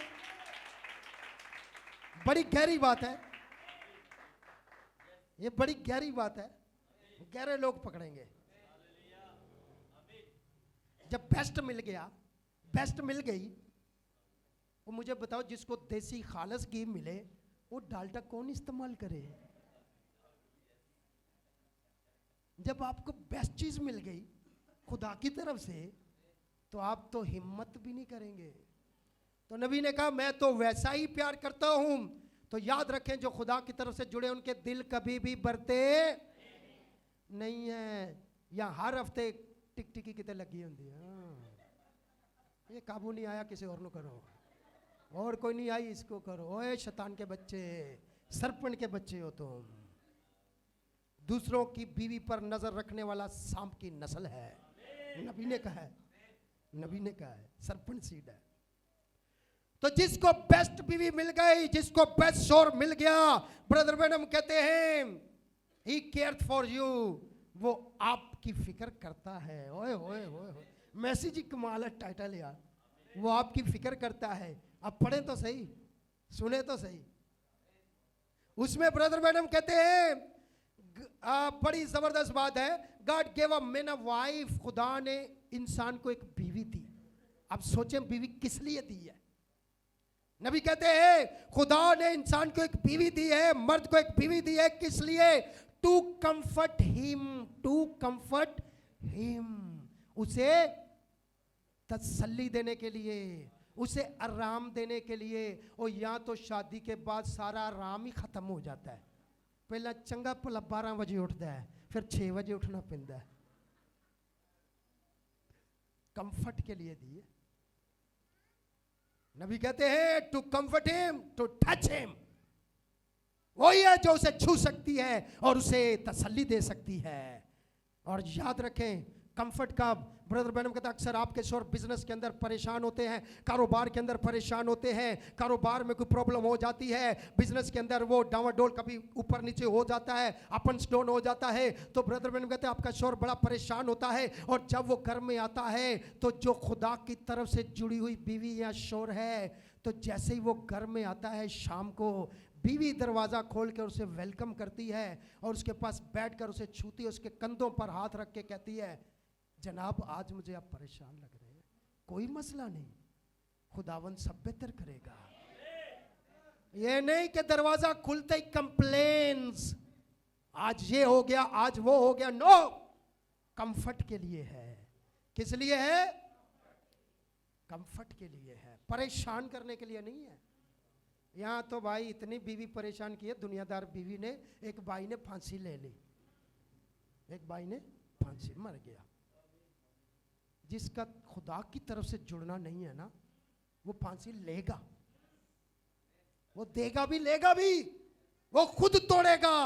Speaker 1: बड़ी गहरी बात है ये, बड़ी गहरी बात है, गहरे लोग पकड़ेंगे। जब बेस्ट मिल गया, बेस्ट मिल गई, वो मुझे बताओ जिसको देसी खालस घी मिले वो डाल्डा कौन इस्तेमाल करे? जब आपको बेस्ट चीज मिल गई खुदा की तरफ से तो आप तो हिम्मत भी नहीं करेंगे। तो नबी ने कहा मैं तो वैसा ही प्यार करता हूं। तो याद रखें जो खुदा की तरफ से जुड़े उनके दिल कभी भी भरते नहीं है। या हर हफ्ते टिक टिकी कितने लगी होंगी, ये काबू नहीं आया किसी और को करो, और कोई नहीं आई इसको करो। ओए शैतान के बच्चे, सरपंच के बच्चे हो तुम, दूसरों की बीवी पर नजर रखने वाला सांप की नस्ल है। नबी ने कहा है, नबी ने कहा है, सरपंच सीड है। तो जिसको बेस्ट बीवी मिल गई, जिसको बेस्ट शौहर मिल गया, ब्रदर बैनम कहते हैं ही केयर्स फॉर यू, वो आपकी फिक्र करता है। ओए ओए ओए, मैसी जी कमाल है टाइटल यार, वो आपकी फिक्र करता है। अब पढ़े तो सही, सुने तो सही। उसमें ब्रदर मैडम कहते हैं बड़ी जबरदस्त बात है, God give a man a wife, खुदा ने इंसान को एक बीवी दी। अब सोचें बीवी किस लिए दी है। नबी कहते हैं खुदा ने इंसान को एक बीवी दी है, मर्द को एक बीवी दी है, किस लिए? To comfort him, to comfort him, उसे तसल्ली देने के लिए, उसे आराम देने के लिए। और यहाँ तो शादी के बाद सारा आराम ही खत्म हो जाता है। पहला चंगा भला 12 बजे उठता है, फिर 6 बजे उठना पैंदा है। कंफर्ट के लिए दिए। नबी कहते हैं to comfort him, to touch him, वही है जो उसे छू सकती है और उसे तसल्ली दे सकती है। और याद रखें कंफर्ट का, ब्रदर मैडम कहता है अक्सर आपके शोर बिजनेस के अंदर परेशान होते हैं, कारोबार के अंदर परेशान होते हैं, कारोबार में कोई प्रॉब्लम हो जाती है, बिजनेस के अंदर वो डावाडोल कभी ऊपर नीचे हो जाता है, अप एंड डाउन हो जाता है, तो ब्रदर मैडम कहते हैं आपका शोर बड़ा परेशान होता है। और जब वो घर में आता है तो जो खुदा की तरफ से जुड़ी हुई बीवी या शोर है, तो जैसे ही वो घर में आता है शाम को, बीवी दरवाज़ा खोल कर उसे वेलकम करती है और उसके पास बैठकर उसे छूती है, उसके कंधों पर हाथ रख के कहती है जनाब आज मुझे आप परेशान लग रहे हैं, कोई मसला नहीं, खुदावन सब बेहतर करेगा। ये नहीं कि दरवाजा खुलते ही कंप्लेन्स, आज ये हो गया, आज वो हो गया। नो, कंफर्ट के लिए है। किस लिए है? कंफर्ट के लिए है, परेशान करने के लिए नहीं है। यहाँ तो भाई इतनी बीवी परेशान की है, दुनियादार बीवी ने, एक भाई ने फांसी ले ली, एक भाई ने फांसी, मर गया। जिसका खुदा की तरफ से जुड़ना नहीं है ना, वो फांसी लेगा, वो देगा भी लेगा भी, वो खुद तोड़ेगा।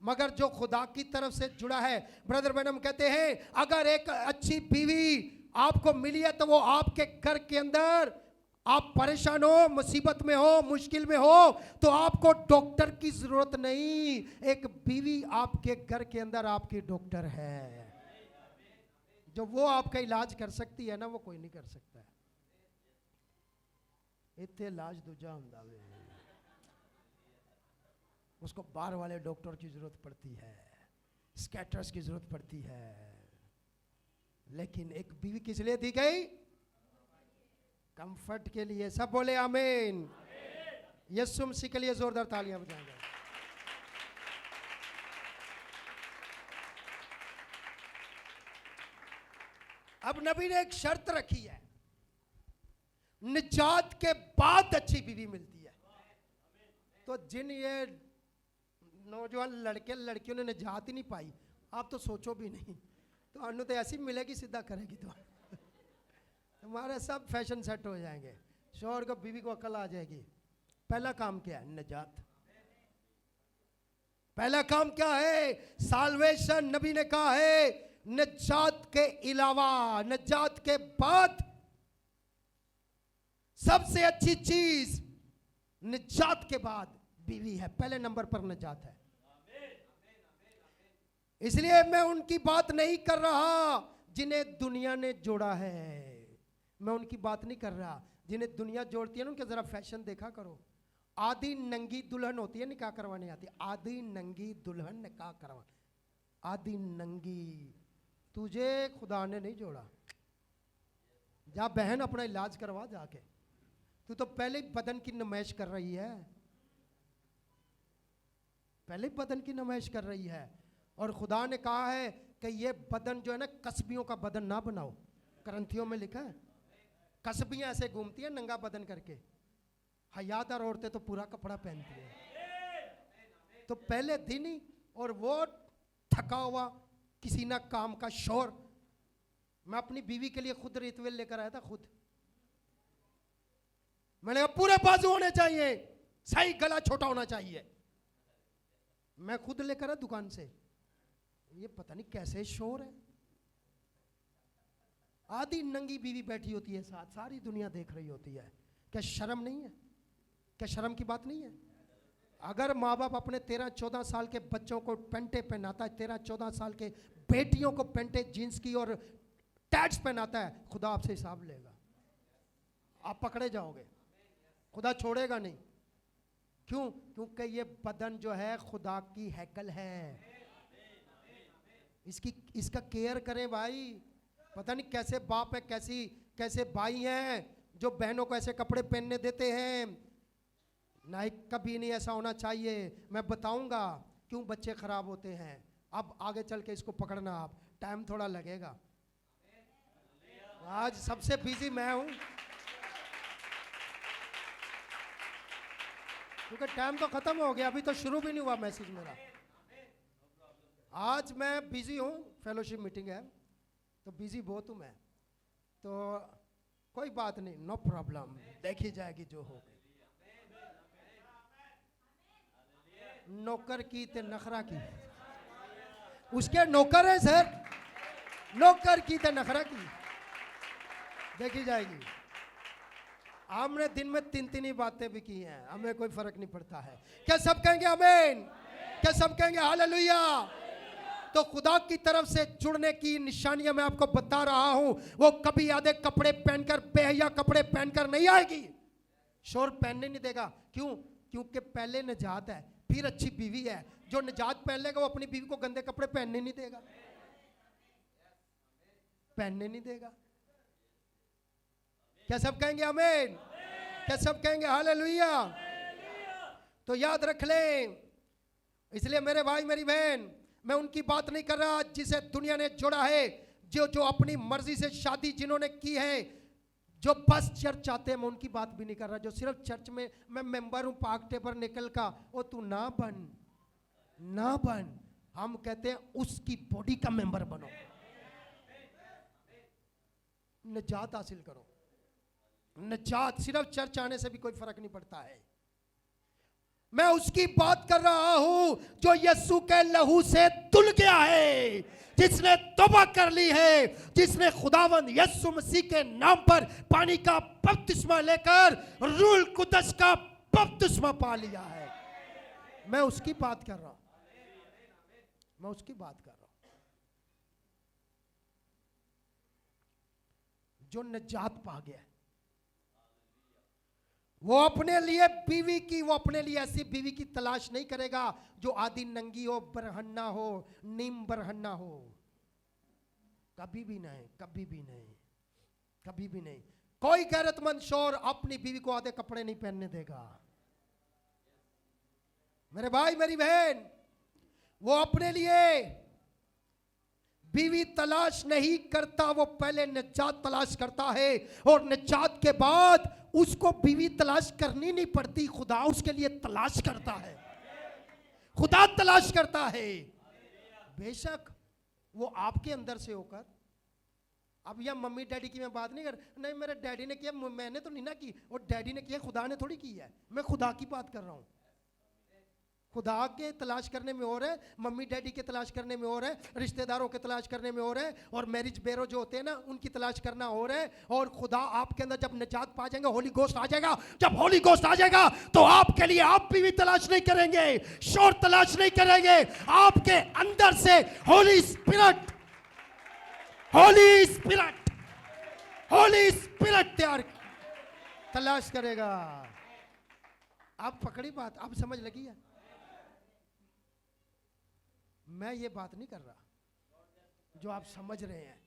Speaker 1: मगर जो खुदा की तरफ से जुड़ा है, ब्रदर मैडम कहते हैं अगर एक अच्छी बीवी आपको मिली है तो वो आपके घर के अंदर, आप परेशान हो, मुसीबत में हो, मुश्किल में हो, तो आपको डॉक्टर की जरूरत नहीं, एक बीवी आपके घर के अंदर आपकी डॉक्टर है। जो वो आपका इलाज कर सकती है ना, वो कोई नहीं कर सकता है। इतने इलाज दूजा हुंदा वे, उसको बाहर वाले डॉक्टर की जरूरत पड़ती है, स्कैटर्स की जरूरत पड़ती है। लेकिन एक बीवी किस लिए दी गई? कंफर्ट के लिए। सब बोले आमीन। यीशु मसीह के लिए जोरदार तालियां बजाएंगे। अब नबी ने एक शर्त रखी है, निजात के बाद अच्छी बीवी मिलती है। तो जिन ये नौजवान लड़के लड़कियों ने निजात ही नहीं पाई, आप तो सोचो भी नहीं, तो अनु तो ऐसी मिलेगी सीधा करेगी तो हमारे सब फैशन सेट हो जाएंगे, शौहर को बीवी को अकल आ जाएगी। पहला काम क्या है? निजात। पहला काम क्या है? साल्वेशन। नबी ने कहा है निजात के अलावा, निजात के बाद सबसे अच्छी चीज निजात के बाद बीवी है। पहले नंबर पर निजात है। इसलिए मैं उनकी बात नहीं कर रहा जिन्हें दुनिया ने जोड़ा है, मैं उनकी बात नहीं कर रहा जिन्हें दुनिया जोड़ती है ना, उनके जरा फैशन देखा करो। आधी नंगी दुल्हन होती है निकाह करवाने आती, आधी नंगी दुल्हन निकाह करवाने, आधी नंगी। तुझे खुदा ने नहीं जोड़ा, जा बहन अपना इलाज करवा जाके, तू तो पहले ही बदन की नुमाइश कर रही है, पहले ही बदन की नुमाइश कर रही है। और खुदा ने कहा है कि ये बदन जो है ना, कसबियों का बदन ना बनाओ। करंथियों में लिखा है कसबियां ऐसे घूमती है नंगा बदन करके, हयादार औरतें तो पूरा कपड़ा पहनती है। तो पहले दिन ही, और वो थका हुआ किसी ना काम का शोर। मैं अपनी बीवी के लिए खुद रितवेल लेकर आया था, खुद मैंने कहा पूरे बाजू होने चाहिए, सही गला छोटा होना चाहिए, मैं खुद लेकर आया दुकान से। ये पता नहीं कैसे शोर है। आधी नंगी बीवी बैठी होती है साथ, सारी दुनिया देख रही होती है। क्या शर्म नहीं है? क्या शर्म की बात नहीं है? अगर माँ बाप अपने 13-14 साल के बच्चों को पेंटे पहनाता है, 13-14 साल के बेटियों को पेंटे जीन्स की और टैग्स पहनाता है, खुदा आपसे हिसाब लेगा। आप पकड़े जाओगे, खुदा छोड़ेगा नहीं। क्यों? क्योंकि ये बदन जो है खुदा की हैकल है, इसका केयर करें भाई। पता नहीं कैसे बाप है, कैसे भाई हैं जो बहनों को ऐसे कपड़े पहनने देते हैं। नहीं, कभी नहीं ऐसा होना चाहिए। मैं बताऊंगा क्यों बच्चे खराब होते हैं, अब आगे चल के इसको पकड़ना, आप टाइम थोड़ा लगेगा। आज सबसे बिजी मैं हूं क्योंकि टाइम तो खत्म हो गया, अभी तो शुरू भी नहीं हुआ मैसेज मेरा। आज मैं बिजी हूं, फेलोशिप मीटिंग है तो बिजी बहुत हूं मैं, तो कोई बात नहीं, नो प्रॉब्लम, देखी जाएगी जो होगी। नौकर की ते नखरा की, उसके नौकर है सर, नौकर की ते नखरा की, देखी जाएगी। हमने दिन में 3 ही बातें भी की हैं, हमें कोई फर्क नहीं पड़ता है। क्या सब कहेंगे आमीन? क्या सब कहेंगे हालेलुया? तो खुदा की तरफ से जुड़ने की निशानियां मैं आपको बता रहा हूं, वो कभी आधे कपड़े पहनकर, बेहया कपड़े पहनकर नहीं आएगी। शोर पहनने नहीं देगा। क्यों? क्योंकि पहले निजात है, फिर अच्छी बीवी है। जो निजात पहन लेगा वो अपनी बीवी को गंदे कपड़े पहनने नहीं देगा, पहनने नहीं देगा। क्या सब कहेंगे आमीन? क्या सब कहेंगे हालेलुया? तो याद रख लें, इसलिए मेरे भाई मेरी बहन, मैं उनकी बात नहीं कर रहा जिसे दुनिया ने जोड़ा है, जो अपनी मर्जी से शादी जिन्होंने की है, जो बस चर्च आते हैं, मैं उनकी बात भी नहीं कर रहा। जो सिर्फ चर्च में मैं मेंबर हूं, पाक टेपर निकल का, वो तू ना बन। हम कहते हैं उसकी बॉडी का मेंबर बनो, निजात हासिल करो। निजात सिर्फ चर्च आने से भी कोई फर्क नहीं पड़ता है। मैं उसकी बात कर रहा हूं जो यीशु के लहू से धुल गया है, जिसने तौबा कर ली है, जिसने खुदावंद यीशु मसीह के नाम पर पानी का बपतिस्मा लेकर रूह कुदस का बपतिस्मा पा लिया है। मैं उसकी बात कर रहा हूं, मैं उसकी बात कर रहा हूं जो निजात पा गया है। वो अपने लिए बीवी की, वो अपने लिए ऐसी बीवी की तलाश नहीं करेगा जो आदि नंगी हो, बरहन्ना हो, नीम बरहन्ना हो। कभी भी नहीं, कभी भी नहीं, कभी भी नहीं। कोई गैरतमंद शौहर अपनी बीवी को आधे कपड़े नहीं पहनने देगा। मेरे भाई मेरी बहन, वो अपने लिए बीवी तलाश नहीं करता, वो पहले निजात तलाश करता है, और निजात के बाद उसको बीवी तलाश करनी नहीं पड़ती, खुदा उसके लिए तलाश करता है, खुदा तलाश करता है। बेशक वो आपके अंदर से होकर, अब यह मम्मी डैडी की मैं बात नहीं कर, नहीं मेरे डैडी ने किया, मैंने तो नहीं ना की, और डैडी ने किया, खुदा ने थोड़ी की है। मैं खुदा की बात कर रहा हूं। खुदा के तलाश करने में और है, मम्मी डैडी के तलाश करने में और है, रिश्तेदारों के तलाश करने में और है, और मैरिज ब्यूरो जो होते हैं ना, उनकी तलाश करना और है। और खुदा आपके अंदर जब निजात पा जाएंगे, होली गोस्ट आ जाएगा, जब होली गोस्ट आ जाएगा तो आपके लिए आप भी तलाश नहीं करेंगे, शोर तलाश नहीं करेंगे। आपके अंदर से Holi spirit, Holi spirit, Holi spirit तलाश करेगा। आप पकड़ी बात, आप समझ लगी है? मैं ये बात नहीं कर रहा जो आप समझ रहे हैं,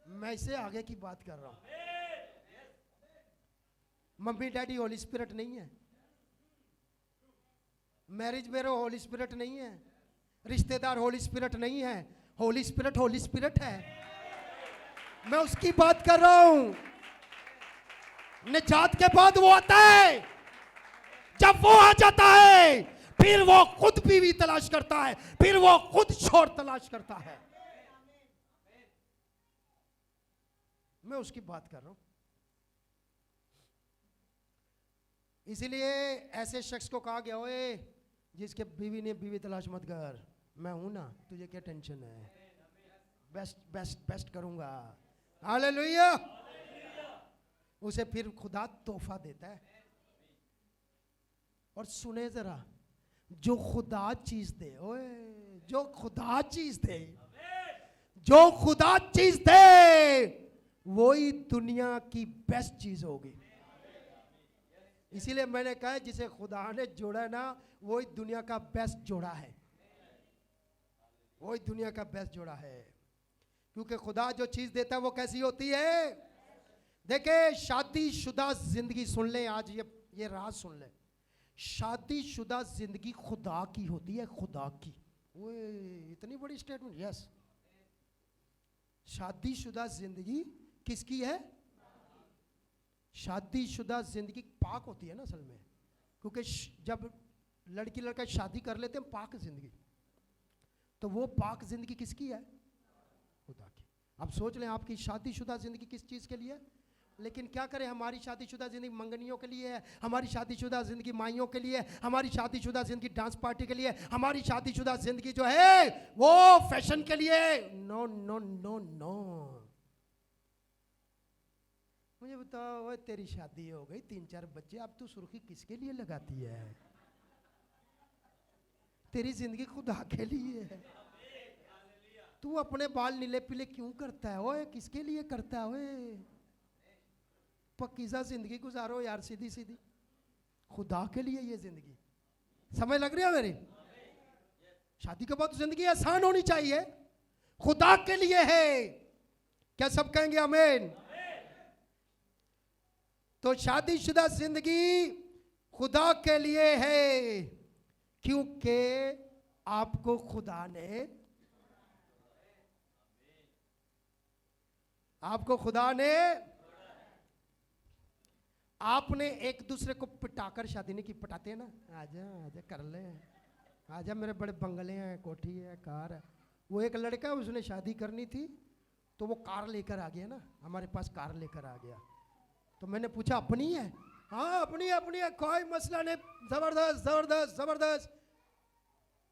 Speaker 1: मैं इससे आगे की बात कर रहा हूं। मम्मी डैडी होली स्पिरिट नहीं है, मैरिज ब्यूरो होली स्पिरिट नहीं है, रिश्तेदार होली स्पिरिट नहीं है, होली स्पिरिट होली स्पिरिट है। मैं उसकी बात कर रहा हूं। निजात के बाद वो आता है, जब वो आ जाता है फिर वो खुद बीवी तलाश करता है, फिर वो खुद शोर तलाश करता है। मैं उसकी बात कर रहा हूं। इसीलिए ऐसे शख्स को कहा गया, ओए जिसके बीवी ने बीवी तलाश मत कर, मैं हूं ना, तुझे क्या टेंशन है, बेस्ट बेस्ट बेस्ट करूंगा। हालेलुया। उसे फिर खुदा तोहफा देता है। और सुने जरा, जो खुदा चीज दे, ओए जो खुदा चीज दे, जो खुदा चीज दे, वही दुनिया की बेस्ट चीज होगी। इसीलिए मैंने कहा जिसे खुदा ने जोड़ा ना वही दुनिया का बेस्ट जोड़ा है, वही दुनिया का बेस्ट जोड़ा है। क्योंकि खुदा जो चीज देता है वो कैसी होती है। देखिए शादीशुदा जिंदगी सुन लें, आज ये राज सुन लें, शादीशुदा जिंदगी खुदा की होती है, खुदा की। वो इतनी बड़ी स्टेटमेंट, यस। शादीशुदा जिंदगी किसकी है। शादीशुदा जिंदगी पाक होती है ना असल में, क्योंकि जब लड़की लड़का शादी कर लेते हैं पाक जिंदगी, तो वो पाक जिंदगी किसकी है, खुदा की। अब सोच लें आपकी शादीशुदा जिंदगी किस चीज के लिए। लेकिन क्या करें, हमारी शादीशुदा जिंदगी मंगनियों के लिए है, हमारी शादीशुदा जिंदगी माइयों के लिए, हमारी शादीशुदा जिंदगी डांस पार्टी के लिए, हमारी शादीशुदा जिंदगी जो है वो फैशन के लिए। No no no no. मुझे बताओ, वो तेरी शादी हो गई, 3-4 बच्चे, अब तू सुर्खी किसके लिए लगाती है। तेरी जिंदगी खुदा के लिए है। तू अपने बाल नीले पीले क्यों करता है, ओए किसके लिए करता है। ओए पक्कीज़ा जिंदगी गुजारो यार, सीधी सीधी, खुदा के लिए ये जिंदगी। समझ लग रही है मेरी। शादी के बाद जिंदगी आसान होनी चाहिए, खुदा के लिए है। क्या सब कहेंगे आमीन। तो शादीशुदा जिंदगी खुदा के लिए है, क्योंकि आपको खुदा ने, आपको खुदा ने, आपने एक दूसरे को पिटाकर शादी नहीं की। पटाते हैं ना, आजा आजा कर ले, आजा मेरे बड़े बंगले हैं, कोठी है, कार है। वो एक लड़का, उसने शादी करनी थी तो वो कार लेकर आ गया ना, हमारे पास कार लेकर आ गया। तो मैंने पूछा अपनी है, हाँ अपनी अपनी है, कोई मसला नहीं, जबरदस्त जबरदस्त जबरदस्त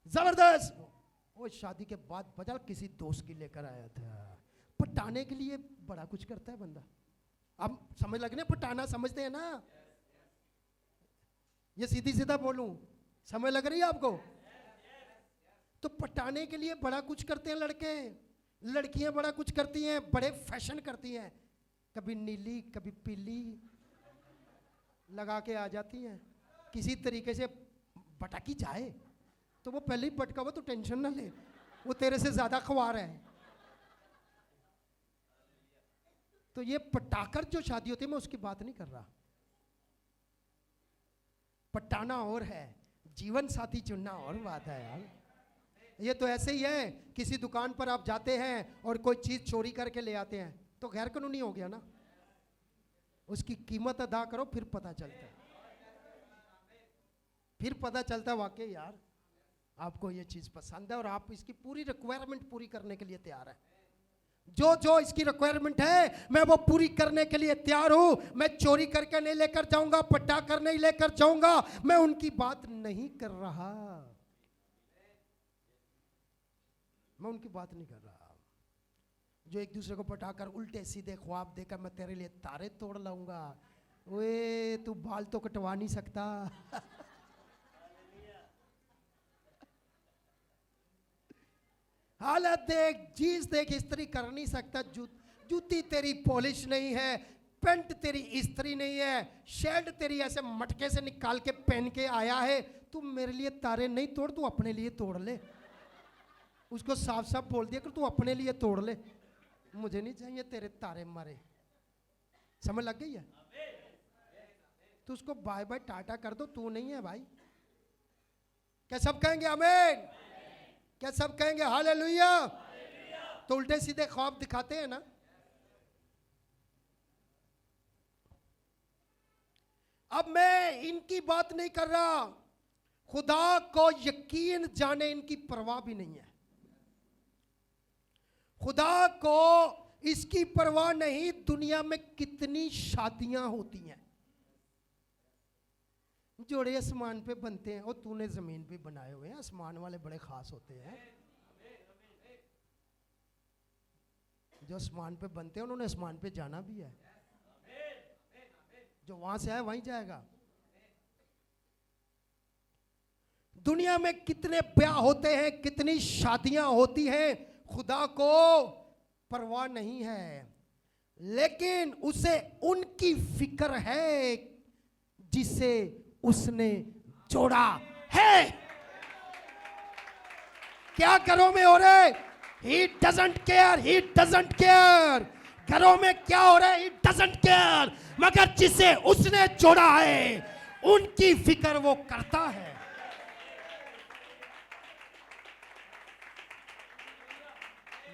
Speaker 1: जबरदस्त। वो शादी के बाद बदल किसी दोस्त की लेकर आया था। पटाने के लिए बड़ा कुछ करता है बंदा। अब समझ लगने, पटाना समझते हैं ना, ये सीधी सीधा बोलूं, समझ लग रही है आपको। तो पटाने के लिए बड़ा कुछ करते हैं लड़के, लड़कियां बड़ा कुछ करती हैं, बड़े फैशन करती हैं, कभी नीली कभी पीली लगा के आ जाती हैं। किसी तरीके से पटाकी जाए तो वो पहले ही पटका हुआ, तो टेंशन ना ले, वो तेरे से ज्यादा ख्वार है। तो ये पटाकर जो शादी होती है, मैं उसकी बात नहीं कर रहा। पटाना और है, जीवन साथी चुनना और बात है यार। ये तो ऐसे ही है, किसी दुकान पर आप जाते हैं और कोई चीज चोरी करके ले आते हैं तो गैर कानूनी हो गया ना। उसकी कीमत अदा करो, फिर पता चलता है, फिर पता चलता है वाकई यार आपको ये चीज पसंद है और आप इसकी पूरी रिक्वायरमेंट पूरी करने के लिए तैयार है। जो जो इसकी रिक्वायरमेंट है मैं वो पूरी करने के लिए तैयार हूं। मैं चोरी करके नहीं लेकर जाऊंगा, पट्टा कर नहीं लेकर जाऊंगा, मैं उनकी बात नहीं कर रहा, मैं उनकी बात नहीं कर रहा। जो एक दूसरे को पटाकर उल्टे सीधे ख्वाब देकर मैं तेरे लिए तारे तोड़ लाऊंगा, ओए तू बाल तो कटवा नहीं सकता। हालत देख, जीन्स देख, इस्त्री कर नहीं सकता, जूती तेरी पॉलिश नहीं है, पेंट तेरी इस्त्री नहीं है, शर्ट तेरी ऐसे मटके से निकाल के पहन के आया है। तू मेरे लिए तारे नहीं तोड़, तू अपने लिए तोड़ ले। उसको साफ साफ बोल दिया कि तू अपने लिए तोड़ ले, मुझे नहीं चाहिए तेरे तारे मारे। समझ लग गई है। तो उसको बाय बाय टाटा कर दो, तू नहीं है भाई। क्या सब कहेंगे आमीन? क्या सब कहेंगे हालेलुया? तो उल्टे सीधे ख्वाब दिखाते हैं ना। अब मैं इनकी बात नहीं कर रहा, खुदा को यकीन जाने इनकी परवाह भी नहीं है। खुदा को इसकी परवाह नहीं दुनिया में कितनी शादियां होती हैं, जोड़े आसमान पे बनते हैं और तूने जमीन पे बनाए हुए हैं। आसमान वाले बड़े खास होते हैं, जो आसमान पे बनते हैं उन्होंने आसमान पे जाना भी है, जो वहां से आए वहीं जाएगा। दुनिया में कितने ब्याह होते हैं, कितनी शादियां होती हैं, खुदा को परवाह नहीं है, लेकिन उसे उनकी फिक्र है जिसे उसने जोड़ा है। क्या घरों में हो रहा है? He doesn't care, he doesn't care। घरों में क्या हो रहा है? He doesn't care। मगर जिसे उसने जोड़ा है उनकी फिक्र वो करता है।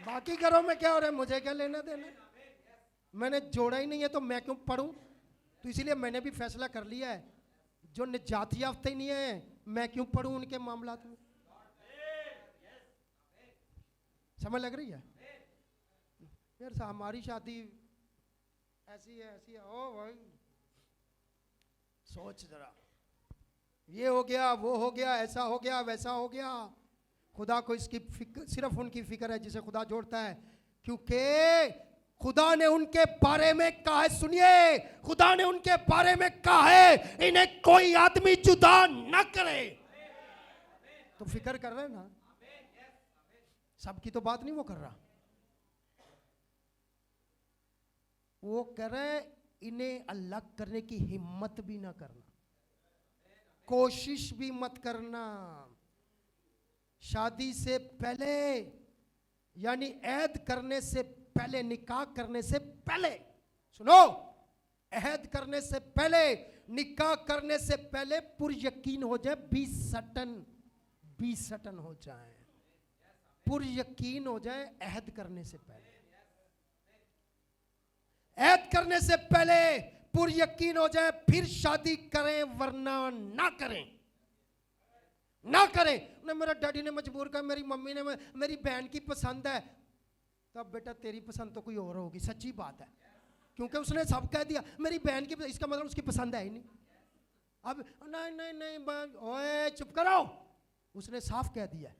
Speaker 1: बाकी घरों में क्या हो रहा है मुझे क्या लेना देना? मैंने जोड़ा ही नहीं है तो मैं क्यों पढ़ूं? तो इसीलिए मैंने भी फैसला कर लिया है, जो निजात याफ्ता ही नहीं है मैं क्यों पढ़ूं उनके मामलात में। समझ लग रही है यार? हमारी शादी ऐसी है ओ भाई, सोच जरा, ये हो गया वो हो गया, ऐसा हो गया वैसा हो गया। खुदा को इसकी फिक्र, सिर्फ उनकी फिक्र है जिसे खुदा जोड़ता है, क्योंकि खुदा ने उनके बारे में कहा है। सुनिए, खुदा ने उनके बारे में कहा है इन्हें कोई आदमी जुदा न करे। तो फिक्र कर रहे हैं ना? सबकी तो बात नहीं वो कर रहा, वो कह रहे इन्हें अलग करने की हिम्मत भी ना करना, कोशिश भी मत करना। शादी से पहले यानी ऐद करने से पहले, निकाह करने से पहले, सुनो, ऐद करने से पहले, निकाह करने से पहले पुर यकीन हो जाए, बी सटन हो जाए, पुर यकीन हो जाए ऐद करने से पहले। ऐद करने से पहले पुर यकीन हो जाए, फिर शादी करें, वरना ना करें, ना करें। मेरा डैडी ने मजबूर कर, मेरी मम्मी ने, मेरी बहन की पसंद है, तब बेटा तेरी पसंद तो कोई और होगी। सच्ची बात है, क्योंकि उसने सब कह दिया मेरी बहन की, इसका मतलब उसकी पसंद है ही नहीं। अब नहीं नहीं नहीं ओए चुप करो, उसने साफ कह दिया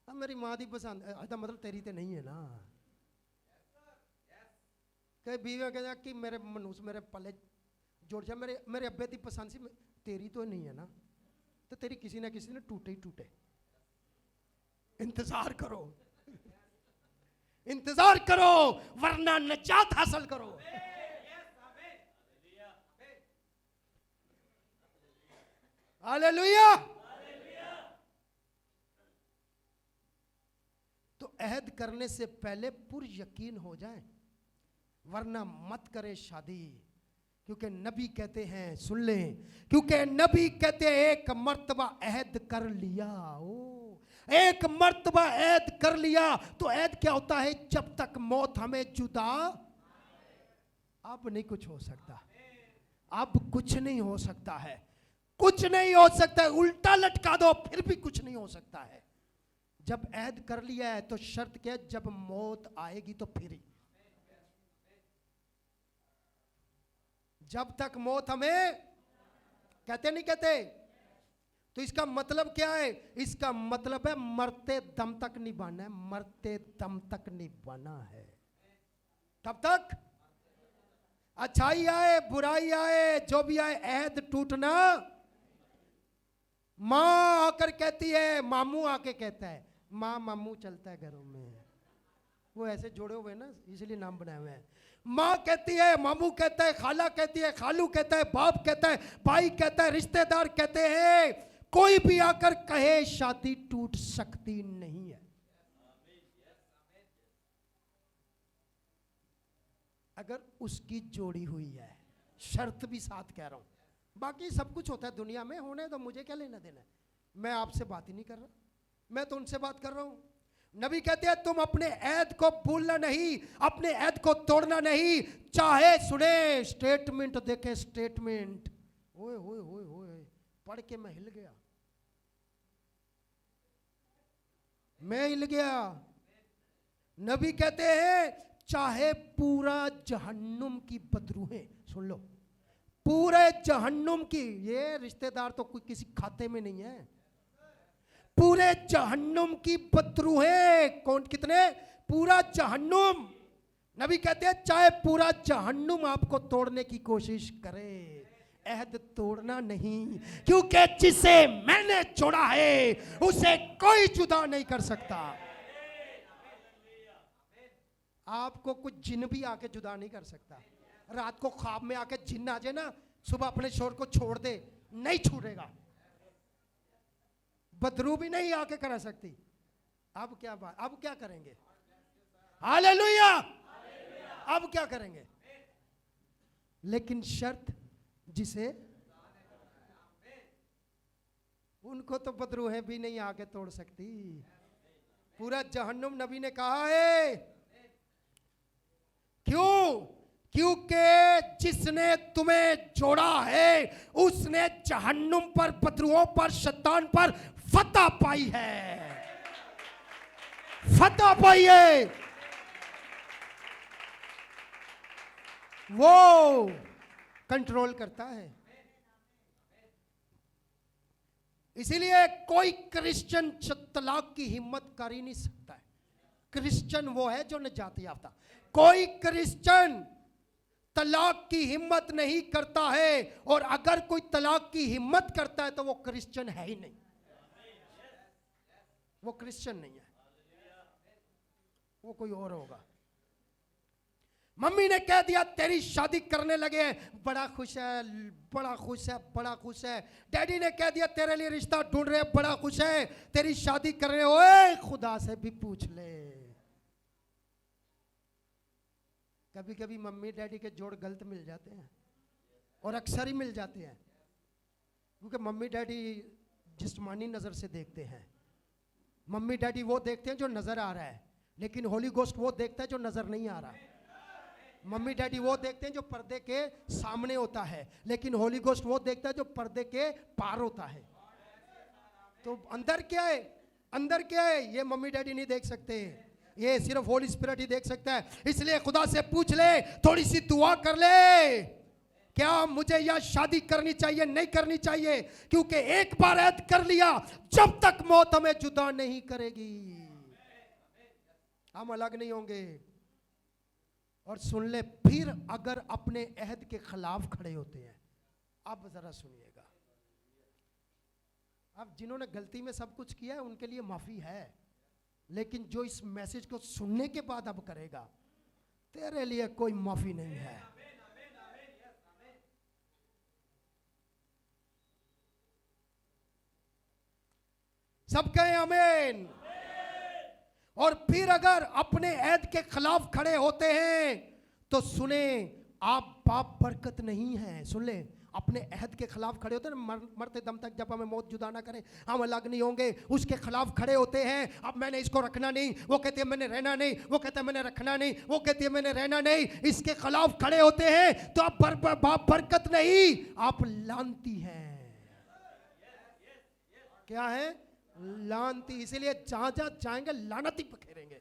Speaker 1: अब मेरी माँ की पसंद है, मतलब तेरी तो नहीं है ना। कई बीवी कहता कि मेरे मनुष मेरे पले जोड़ जा, मेरे अब्बे की पसंद सी, तेरी तो नहीं है ना, तो तेरी किसी ना किसी ने टूटे ही टूटे। इंतजार करो, इंतजार करो, वरना नजात हासिल करो। हालेलुया। तो अहद करने से पहले पुर यकीन हो जाए, वरना मत करे शादी। क्योंकि नबी कहते हैं, सुन लें, क्योंकि नबी कहते हैं एक मर्तबा अहद कर लिया। ओ, एक मर्तबा ऐद कर लिया। तो ऐद क्या होता है? जब तक मौत हमें जुदा, अब नहीं कुछ हो सकता, अब कुछ नहीं हो सकता है, कुछ नहीं हो सकता है, उल्टा लटका दो फिर भी कुछ नहीं हो सकता है। जब ऐद कर लिया है तो शर्त क्या है? जब मौत आएगी तो फिर, जब तक मौत हमें, कहते नहीं कहते? तो इसका मतलब क्या है? इसका मतलब है मरते दम तक निभाना है, मरते दम तक निभाना है। कब तक? अच्छाई आए बुराई आए जो भी आए, अहद टूटना। माँ आकर कहती है, मामू आके कहता है, माँ मामू चलता है घरों में, वो ऐसे जोड़े हुए ना इसलिए नाम बनाए हुए हैं। माँ कहती है, मामू कहता है, खाला कहती है, खालू कहता है, बाप कहता है, भाई कहता है, रिश्तेदार कहते हैं। कोई भी आकर कहे शादी टूट सकती नहीं है, अगर उसकी जोड़ी हुई है। शर्त भी साथ कह रहा हूं, बाकी सब कुछ होता है दुनिया में, होने तो मुझे क्या लेना देना है। मैं आपसे बात ही नहीं कर रहा, मैं तो उनसे बात कर रहा हूं। नबी कहते हैं तुम अपने ऐद को भूलना नहीं, अपने ऐद को तोड़ना नहीं। चाहे सुने, स्टेटमेंट देखे, स्टेटमेंट, ओए ओए ओए ओए, पढ़ के मैं हिल गया, मैं हिल गया। नबी कहते हैं चाहे पूरा जहन्नुम की बदरूहें, सुन लो, पूरे जहन्नुम की, ये रिश्तेदार तो कोई किसी खाते में नहीं है, पूरे जहन्नुम की बदरूहें, कौन कितने? पूरा जहन्नुम। नबी कहते हैं चाहे पूरा जहन्नुम आपको तोड़ने की कोशिश करे, अहद तोड़ना नहीं, क्योंकि जिसे मैंने जोड़ा है उसे कोई जुदा नहीं कर सकता। आपको कुछ जिन भी आके जुदा नहीं कर सकता। रात को ख्वाब में आके जिन आ जाए ना, सुबह अपने शोर को छोड़ दे, नहीं छूटेगा। बदरू भी नहीं आके करा सकती। अब क्या बात, अब क्या करेंगे? हालेलुया। अब क्या करेंगे? लेकिन शर्त जिसे, उनको तो बदरूहें भी नहीं आके तोड़ सकती। पूरा जहन्नुम नबी ने कहा है। क्यों? क्योंकि जिसने तुम्हें जोड़ा है उसने जहन्नुम पर, बदरूहों पर, शैतान पर फतह पाई है, फतह पाई है। वो कंट्रोल करता है। इसीलिए कोई क्रिश्चियन तलाक की हिम्मत कर ही नहीं सकता है। क्रिश्चियन वो है जो निजात याफ्ता। कोई क्रिश्चियन तलाक की हिम्मत नहीं करता है, और अगर कोई तलाक की हिम्मत करता है तो वो क्रिश्चियन है ही नहीं, वो क्रिश्चियन नहीं है, वो कोई और होगा। मम्मी ने कह दिया तेरी शादी करने लगे हैं, बड़ा खुश है, बड़ा खुश है, बड़ा खुश है। डैडी ने कह दिया तेरे लिए रिश्ता ढूंढ रहे हैं, बड़ा खुश है, तेरी शादी कर रहे हो। खुदा से भी पूछ ले। कभी कभी मम्मी डैडी के जोड़ गलत मिल जाते हैं, और अक्सर ही मिल जाते हैं, क्योंकि मम्मी डैडी जिस्मानी नज़र से देखते हैं। मम्मी डैडी वो देखते हैं जो नज़र आ रहा है, लेकिन होली गोस्ट वो देखता है जो नज़र नहीं आ रहा। मम्मी डैडी वो देखते हैं जो पर्दे के सामने होता है, लेकिन होली गोस्ट वो देखता है जो पर्दे के पार होता है। तो अंदर क्या है, अंदर क्या है, ये मम्मी डैडी नहीं देख सकते, ये सिर्फ होली स्पिरिट ही देख सकता है। इसलिए खुदा से पूछ ले, थोड़ी सी दुआ कर ले, क्या मुझे यह शादी करनी चाहिए, नहीं करनी चाहिए? क्योंकि एक बार ऐद कर लिया, जब तक मौत हमें जुदा नहीं करेगी हम अलग नहीं होंगे। और सुन ले, फिर अगर अपने अहद के खिलाफ खड़े होते हैं, अब जरा सुनिएगा, अब जिन्होंने गलती में सब कुछ किया है उनके लिए माफी है, लेकिन जो इस मैसेज को सुनने के बाद अब करेगा, तेरे लिए कोई माफी नहीं है। सब कहें आमीन। और फिर अगर अपने ऐद के खिलाफ खड़े होते हैं तो सुने, आप बाप बरकत नहीं है। सुन ले, अपने अहद के खिलाफ खड़े होते हैं, मरते दम तक जब हमें मौत जुदा ना करे हम अलग नहीं होंगे, उसके खिलाफ खड़े होते हैं। अब मैंने इसको रखना नहीं, वो कहते हैं मैंने रहना नहीं, वो कहता है मैंने रखना नहीं, वो कहती है मैंने रहना नहीं, इसके खिलाफ खड़े होते हैं तो आप बाप बरकत नहीं, आप लानती हैं। क्या है? लानती। इसीलिए जहां जहां जाएंगे लानत ही पखेरेंगे।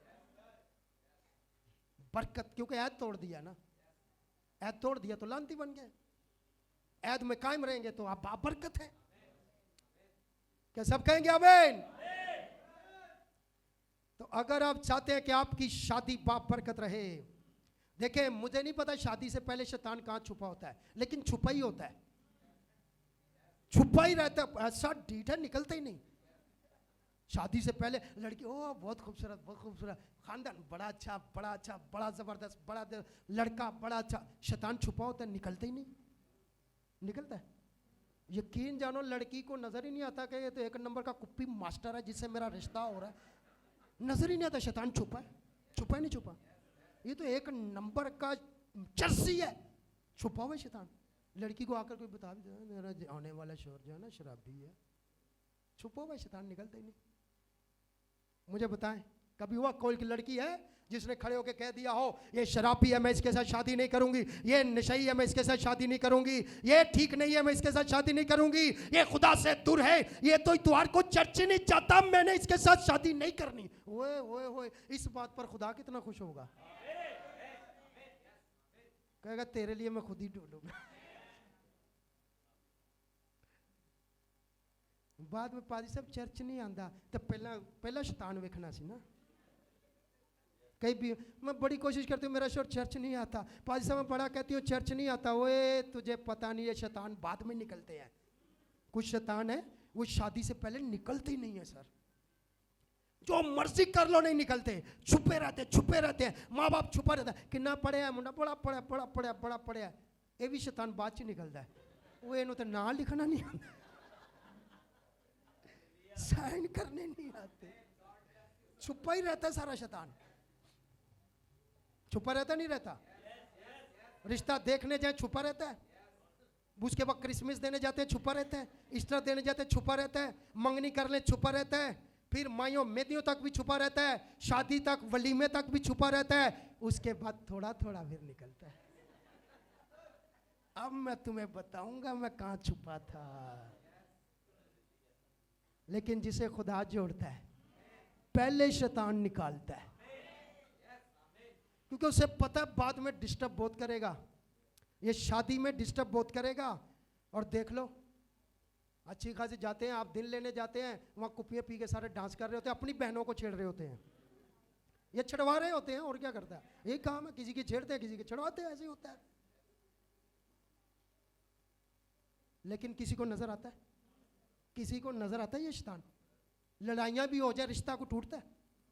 Speaker 1: बरकत, क्योंकि ऐद तोड़ दिया ना, ऐद तोड़ दिया तो लानती बन गए। ऐद में कायम रहेंगे तो आप बरकत है। क्या सब कहेंगे आमीन? तो अगर आप चाहते हैं कि आपकी शादी बाप बरकत रहे, देखिए मुझे नहीं पता शादी से पहले शैतान कहां छुपा होता है, लेकिन छुपा ही होता है, छुपा ही रहता है, ऐसा ढीठा निकलता ही नहीं। शादी से पहले लड़की, ओ बहुत खूबसूरत, बहुत खूबसूरत, खानदान बड़ा अच्छा, बड़ा अच्छा, बड़ा जबरदस्त, बड़ा लड़का बड़ा अच्छा, शैतान छुपा होता है, निकलता ही नहीं, निकलता है। यकीन जानो लड़की को नजर ही नहीं आता कि ये तो एक नंबर का कुप्पी मास्टर है जिससे मेरा रिश्ता हो रहा है, नजर ही नहीं आता। शैतान छुपा है, छुपा ही नहीं छुपा, ये तो एक नंबर का चर्सी है, छुपा हुआ शैतान। लड़की को आकर कोई बता भी दे मेरा आने वाला शोर जो है ना शराबी है, छुपा हुआ शैतान, निकलता ही नहीं। मुझे बताएं, कभी हुआ कोई लड़की है जिसने खड़े होकर कह दिया हो ये शराबी है मैं इसके साथ शादी नहीं करूंगी, ये नशई है मैं इसके साथ शादी नहीं करूंगी, ये ठीक नहीं है मैं इसके साथ शादी नहीं करूंगी, ये खुदा से दूर है, ये तो इतवार को चर्च नहीं जाता, मैंने इसके साथ शादी नहीं करनी। ओए ओए ओए, इस बात पर खुदा कितना खुश होगा, कहेगा तेरे लिए मैं खुद ही ढूंढूंगा। बाद में पाजी साहब चर्च नहीं आंदा तो पहला शैतान वेखना सी ना। कई भी मैं बड़ी कोशिश करती हूँ मेरा शोर चर्च नहीं आता, पाजी साहब मैं बड़ा कहती हूँ चर्च नहीं आता, ओए तुझे पता नहीं है शैतान बाद में निकलते हैं। कुछ शैतान है वो शादी से पहले निकलते ही नहीं है सर, जो मर्जी कर लो नहीं निकलते, छुपे रहते हैं, माँ बाप छुपा रहता है, कितना पढ़े है मुंडा, बड़ा पढ़ा, ये भी शैतान बाद च निकलता है। वो इन्हों तो ना लिखना नहीं आता, साइन करने नहीं आते, छुपा ही रहता है सारा शैतान, छुपा रहता नहीं रहता। रिश्ता देखने जाए छुपा रहता है, उसके बाद क्रिसमस देने जाते हैं छुपा रहता है, ईस्टर देने जाते हैं छुपा रहता है, मंगनी कर ले छुपा रहता है, फिर माइयों मेदियों तक भी छुपा रहता है, शादी तक वलीमे तक भी छुपा रहता है, उसके बाद थोड़ा थोड़ा फिर निकलता है। अब मैं तुम्हें बताऊंगा मैं कहां छुपा था। लेकिन जिसे खुदा जोड़ता है पहले शैतान निकालता है, क्योंकि उसे पता है बाद में डिस्टर्ब बहुत करेगा, ये शादी में डिस्टर्ब बहुत करेगा। और देख लो अच्छी खासी जाते हैं आप, दिन लेने जाते हैं, वहाँ कुपियाँ पी के सारे डांस कर रहे होते हैं, अपनी बहनों को छेड़ रहे होते हैं, ये छड़वा रहे होते हैं, और क्या करता है, यही काम है, किसी की छेड़ते हैं किसी की छड़वाते हैं, ऐसे ही होता है। लेकिन किसी को नजर आता है, किसी को नजर आता है ये शैतान। लड़ाइयाँ भी हो जाए रिश्ता को टूटता है,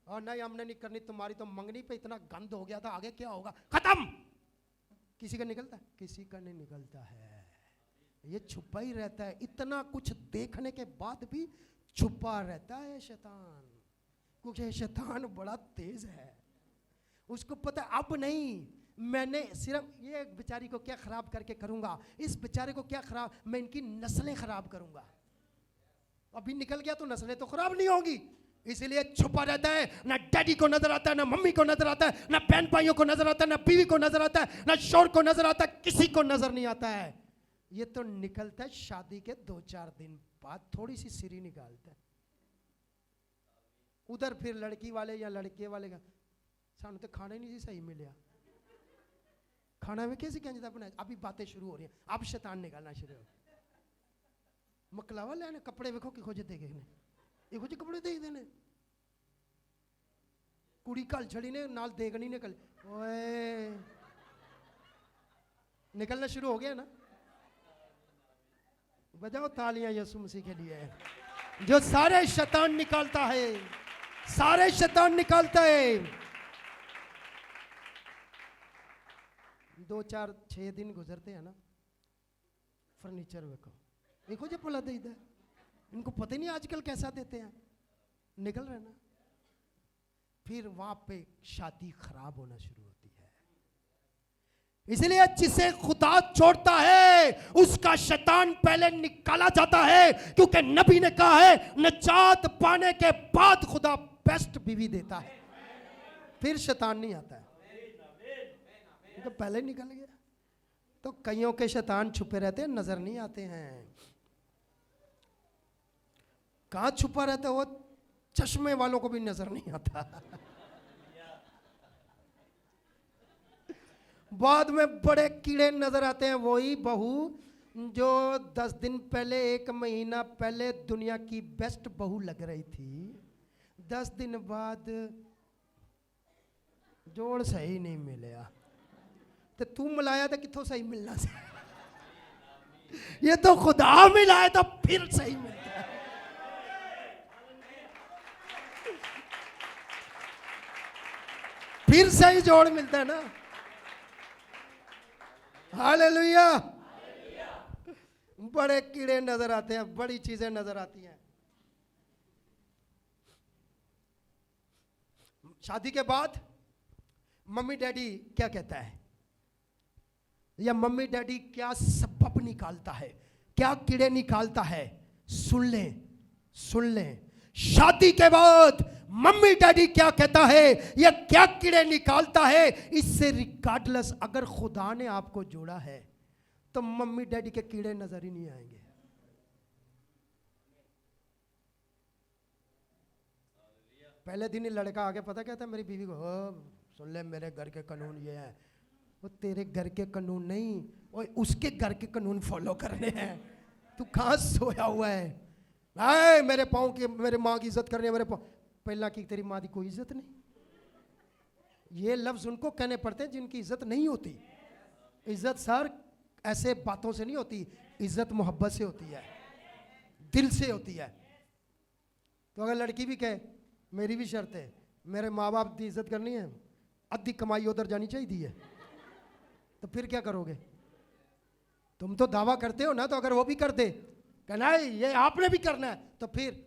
Speaker 1: और नहीं हमने नहीं करनी, तुम्हारी तो मंगनी पे इतना गंद हो गया था, आगे क्या होगा, खत्म। किसी का निकलता है, किसी का नहीं निकलता है, ये छुपा ही रहता है। इतना कुछ देखने के बाद भी छुपा रहता है शैतान, क्योंकि शैतान बड़ा तेज है, उसको पता है अब नहीं, मैंने सिर्फ ये बेचारी को क्या खराब करके करूंगा, इस बेचारे को क्या खराब, मैं इनकी नस्लें खराब करूंगा। अभी निकल गया तो नस्लें तो खराब नहीं होंगी, इसलिए छुपा रहता है। ना डैडी को नजर आता है, ना मम्मी को नजर आता है, ना बहन भाइयों को नजर आता है, ना बीवी को नजर आता है, ना शौहर को नजर आता है, किसी को नजर नहीं आता है। ये तो निकलता है शादी के 2-4 दिन बाद, थोड़ी सी सिरी निकालता है। उधर फिर लड़की वाले या लड़के वाले का सानू तो खाना ही नहीं सही मिले, खाना में कैसे कहता बनाया, अभी बातें शुरू हो रही हैं, अब शैतान निकालना शुरू हो। मकलावा लेने कपड़े वेखो किहो जे देखे ने, ਇਹੋ ਜਿਹੇ कपड़े देखते ने, कुड़ी घल छड़ी ने नाल देखनी निकल, ओए निकलना शुरू हो गया ना। बजाओ तालियां यीशु मसीह के लिए, जो सारे शैतान निकालता है, सारे शैतान निकालता है। 2-4-6 दिन गुजरते हैं ना, फर्नीचर वेखो देखो जो पुला दे, इनको पता ही नहीं आजकल कैसा देते हैं, निकल रहे ना, फिर वहां पे शादी खराब होना शुरू होती है। इसलिए जिसे खुदा छोड़ता है उसका शैतान पहले निकाला जाता है, क्योंकि नबी ने कहा है निजात पाने के बाद खुदा बेस्ट बीवी देता है, फिर शैतान नहीं आता है, क्योंकि पहले निकल गया। तो कईयों के शैतान छुपे रहते हैं, नजर नहीं आते हैं। कहां छुपा रहता है वो, चश्मे वालों को भी नजर नहीं आता। बाद में बड़े कीड़े नजर आते हैं, वही बहू जो 10 दिन पहले 1 महीना पहले दुनिया की बेस्ट बहू लग रही थी, 10 दिन बाद जोड़ सही नहीं मिले, तो तू मिलाया तो कितों सही मिलना से, ये तो खुदा मिलाए तो फिर सही मिलता है। फिर सही जोड़ मिलता है ना, हालेलुया। बड़े कीड़े नजर आते हैं, बड़ी चीजें नजर आती हैं। शादी के बाद मम्मी डैडी क्या कहता है, या मम्मी डैडी क्या सबब निकालता है, क्या कीड़े निकालता है, सुन लें, सुन लें। शादी के बाद मम्मी डैडी क्या कहता है, या क्या कीड़े निकालता है, इससे रिगार्डलेस अगर खुदा ने आपको जोड़ा है तो मम्मी डैडी के कीड़े नजर ही नहीं आएंगे। पहले दिन ही लड़का आके पता कहता है मेरी बीवी को, सुन ले मेरे घर के कानून ये हैं, वो तेरे घर के कानून नहीं, वो उसके घर के कानून फॉलो करने हैं। तू कहाँ सोया हुआ है, आए मेरे पाँव की, मेरे माँ की इज्जत करनी है, मेरे पाँव, पहला की तेरी माँ की कोई इज्जत नहीं। ये लफ्ज उनको कहने पड़ते हैं जिनकी इज्जत नहीं होती। इज्जत सर ऐसे बातों से नहीं होती, इज्जत मोहब्बत से होती है, दिल से होती है। तो अगर लड़की भी कहे मेरी भी शर्त है, मेरे माँ बाप की इज्जत करनी है, अद्धी कमाई उधर जानी चाहिए है, तो फिर क्या करोगे? तुम तो दावा करते हो ना, तो अगर वो भी कर दे कहना ये आपने भी करना है, तो फिर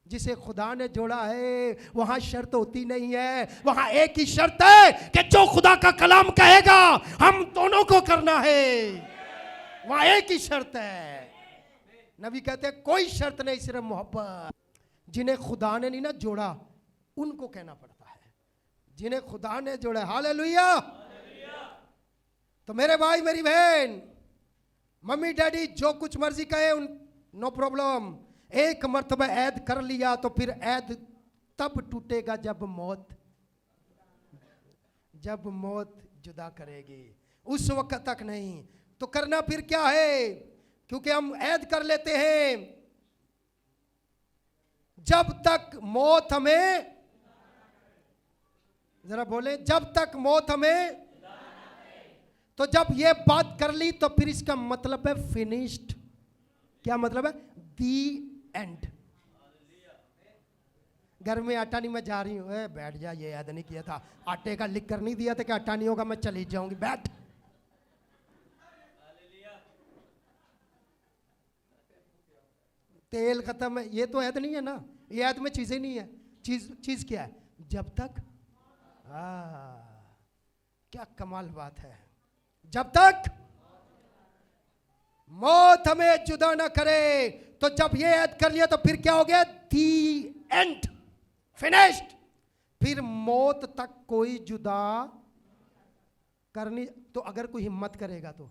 Speaker 1: जिसे खुदा ने जोड़ा है वहां शर्त होती नहीं है, वहां एक ही शर्त है कि जो खुदा का कलाम कहेगा हम दोनों को करना है। वहां एक ही शर्त है। नबी कहते हैं कोई शर्त नहीं, सिर्फ मोहब्बत। जिन्हें खुदा ने नहीं ना जोड़ा उनको कहना पड़ता है, जिन्हें खुदा ने जोड़ा। हालेलुया। तो मेरे भाई मेरी बहन, मम्मी डैडी जो कुछ मर्जी कहे उन नो प्रॉब्लम। एक मर्तबा ऐद कर लिया तो फिर ऐद तब टूटेगा जब मौत जुदा करेगी, उस वक्त तक नहीं। तो करना फिर क्या है? क्योंकि हम ऐद कर लेते हैं जब तक मौत हमें, जरा बोले, जब तक मौत हमें। तो जब ये बात कर ली तो फिर इसका मतलब है फिनिश्ड। क्या मतलब है? दी एंड। घर में आटा नहीं, मैं जा रही हूं, बैठ जा, ये याद नहीं किया था, आटे का लिख कर नहीं दिया था कि आटा नहीं होगा, मैं चली जाऊंगी, बैठ। तेल खत्म है, ये तो ऐद नहीं है ना, ये ऐद में चीजें नहीं है। चीज क्या है? जब तक। क्या कमाल बात है। जब तक मौत हमें जुदा ना करे। तो जब ये ऐद कर लिया तो फिर क्या हो गया? दी एंड, फिनिश्ड। फिर मौत तक कोई जुदा करनी। तो अगर कोई हिम्मत करेगा तो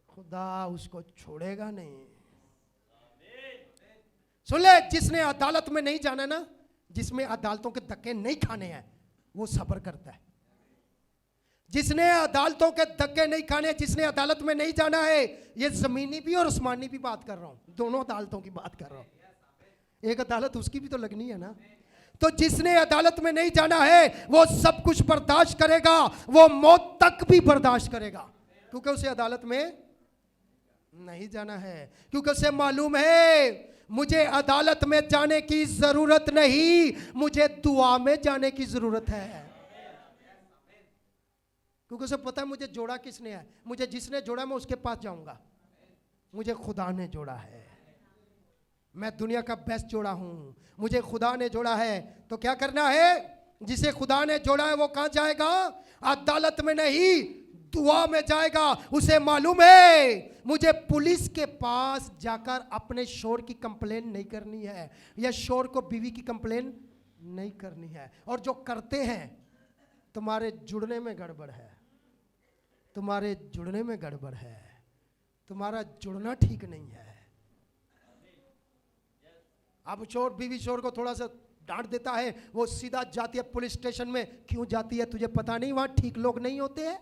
Speaker 1: खुदा उसको छोड़ेगा नहीं। सुन ले, जिसने अदालत में नहीं जाना ना, जिसमें अदालतों के धक्के नहीं खाने हैं, वो सब्र करता है। जिसने अदालतों के धक्के नहीं खाने, जिसने अदालत में नहीं जाना है, ये जमीनी भी और आसमानी भी बात कर रहा हूं, दोनों अदालतों की बात कर रहा हूं। एक अदालत उसकी भी तो लगनी है ना। तो जिसने अदालत में नहीं जाना है वो सब कुछ बर्दाश्त करेगा, वो मौत तक भी बर्दाश्त करेगा, क्योंकि उसे अदालत में नहीं जाना है। क्योंकि उसे मालूम है मुझे अदालत में जाने की जरूरत नहीं, मुझे दुआ में जाने की जरूरत है। क्योंकि उसे पता है मुझे जोड़ा किसने है, मुझे जिसने जोड़ा मैं उसके पास जाऊंगा। मुझे खुदा ने जोड़ा है, मैं दुनिया का बेस्ट जोड़ा हूं, मुझे खुदा ने जोड़ा है। तो क्या करना है? जिसे खुदा ने जोड़ा है वो कहां जाएगा? अदालत में नहीं, दुआ में जाएगा। उसे मालूम है मुझे पुलिस के पास जाकर अपने शोर की कंप्लेन नहीं करनी है, या शोर को बीवी की कंप्लेन नहीं करनी है। और जो करते हैं, तुम्हारे जुड़ने में गड़बड़ है, तुम्हारे जुड़ने में गड़बड़ है, तुम्हारा जुड़ना ठीक नहीं है। अब चोर बीवी चोर को थोड़ा सा डांट देता है, वो सीधा जाती है पुलिस स्टेशन में। क्यों जाती है तुझे पता नहीं? वहां ठीक लोग नहीं होते हैं।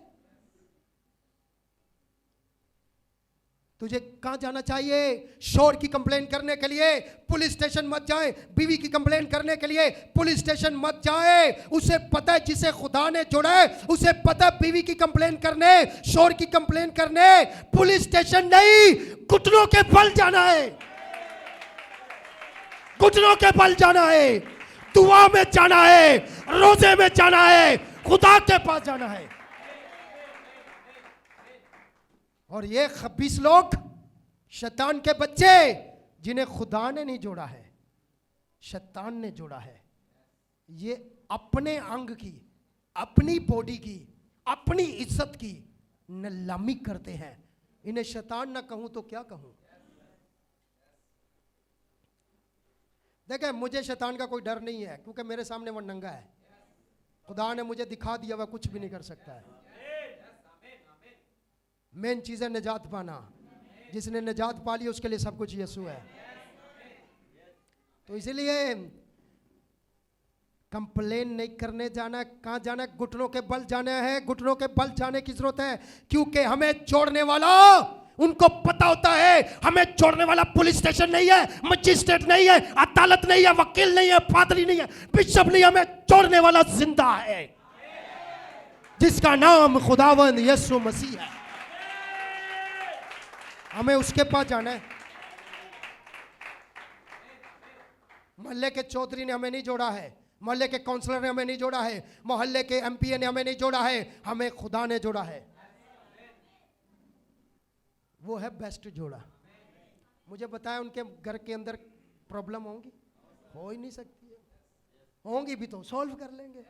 Speaker 1: तुझे कहां जाना चाहिए? शोर की कंप्लेन करने के लिए पुलिस स्टेशन मत जाए, बीवी की कंप्लेन करने के लिए पुलिस स्टेशन मत जाए। उसे पता है जिसे खुदा ने जोड़ा है, उसे पता है बीवी की कंप्लेन करने, शोर की कंप्लेन करने पुलिस स्टेशन नहीं, घुटनों के बल जाना है। घुटनों के बल जाना है, दुआ में जाना है, रोजे में जाना है, खुदा के पास जाना है। और ये खबीस लोग, शैतान के बच्चे, जिन्हें खुदा ने नहीं जोड़ा है, शैतान ने जोड़ा है, ये अपने अंग की, अपनी बॉडी की, अपनी इज्जत की नीलामी करते हैं। इन्हें शैतान ना कहूं तो क्या कहूं? देखें, मुझे शैतान का कोई डर नहीं है, क्योंकि मेरे सामने वो नंगा है। खुदा ने मुझे दिखा दिया, वह कुछ भी नहीं कर सकता है। मेन चीज है निजात पाना। जिसने निजात पा ली उसके लिए सब कुछ यीशु है। तो इसलिए कंप्लेन नहीं करने जाना। कहां जाना? घुटनों के बल जाना है। घुटनों के बल जाने की जरूरत है, क्योंकि हमें जोड़ने वाला, उनको पता होता है हमें जोड़ने वाला पुलिस स्टेशन नहीं है, मजिस्ट्रेट नहीं है, अदालत नहीं है, वकील नहीं है, पादरी नहीं है, बिशप नहीं है। हमें जोड़ने वाला जिंदा है, जिसका नाम खुदावंद यीशु मसीह है। हमें उसके पास जाना है। मोहल्ले के चौधरी ने हमें नहीं जोड़ा है, मोहल्ले के काउंसलर ने हमें नहीं जोड़ा है, मोहल्ले के एमपीए ने हमें नहीं जोड़ा है, हमें खुदा ने जोड़ा है। वो है बेस्ट जोड़ा। मुझे बताया उनके घर के अंदर प्रॉब्लम होंगी? हो ही नहीं सकती है। होंगी भी तो सॉल्व कर लेंगे,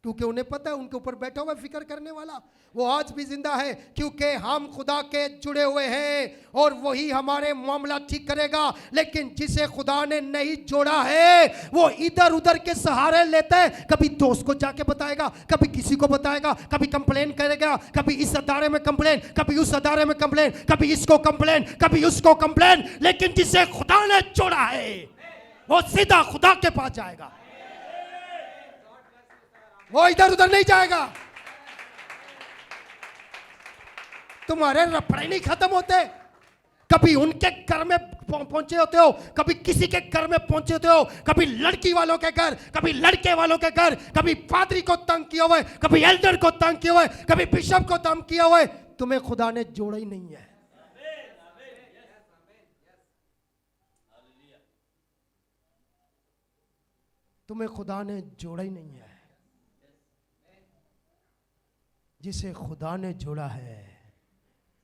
Speaker 1: क्योंकि उन्हें पता है उनके ऊपर बैठा हुआ फिक्र करने वाला वो आज भी जिंदा है, क्योंकि हम खुदा के जुड़े हुए हैं और वही हमारे मामला ठीक करेगा। लेकिन जिसे खुदा ने नहीं जोड़ा है वो इधर उधर के सहारे लेता है। कभी दोस्त को जाके बताएगा, कभी किसी को बताएगा, कभी कंप्लेन करेगा, कभी इस अदारे में कंप्लेन, कभी उस अदारे में कंप्लेन, कभी इसको कंप्लेन, कभी उसको कंप्लेन। लेकिन जिसे खुदा ने जोड़ा है वो सीधा खुदा के पास जाएगा, वो इधर उधर नहीं जाएगा। तुम्हारे रफड़े नहीं खत्म होते। कभी उनके घर में पहुंचे होते हो, कभी किसी के घर में पहुंचे होते हो, कभी लड़की वालों के घर, कभी लड़के वालों के घर, कभी पादरी को तंग किया हुआ है, कभी एल्डर को तंग किया हुआ है, कभी बिशप को तंग किया हुआ है। तुम्हें खुदा ने जोड़ा ही नहीं है। तुम्हें खुदा ने जोड़ा ही नहीं है। जिसे खुदा ने जोड़ा है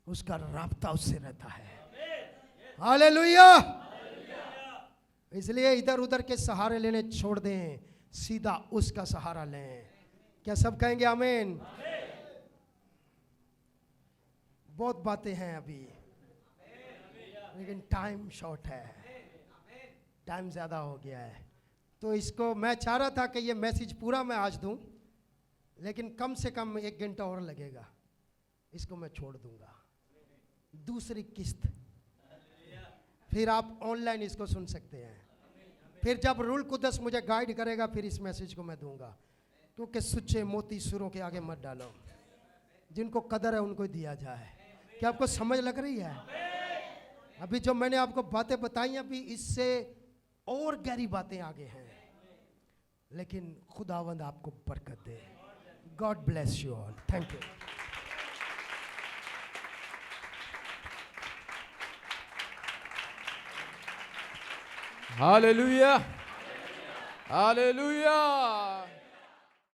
Speaker 1: उसका राब्ता उससे रहता है। हालेलुया। इसलिए इधर उधर के सहारे लेने छोड़ दें, सीधा उसका सहारा लें। क्या सब कहेंगे आमीन? बहुत बातें हैं अभी, लेकिन टाइम शॉर्ट है, टाइम ज्यादा हो गया है। तो इसको मैं चाह रहा था कि ये मैसेज पूरा मैं आज दूं, लेकिन कम से कम 1 घंटा और लगेगा। इसको मैं छोड़ दूंगा, दूसरी किस्त, फिर आप ऑनलाइन इसको सुन सकते हैं। फिर जब रूल कुदस मुझे गाइड करेगा फिर इस मैसेज को मैं दूंगा, क्योंकि सुच्चे मोती सुरों के आगे मत डालो। जिनको कदर है उनको दिया जाए। क्या आपको समझ लग रही है? अभी जो मैंने आपको बातें बताई, अभी इससे और गहरी बातें आगे हैं, लेकिन खुदावंद आपको बरकत दे। God bless you all. Thank you.
Speaker 2: Hallelujah. Hallelujah.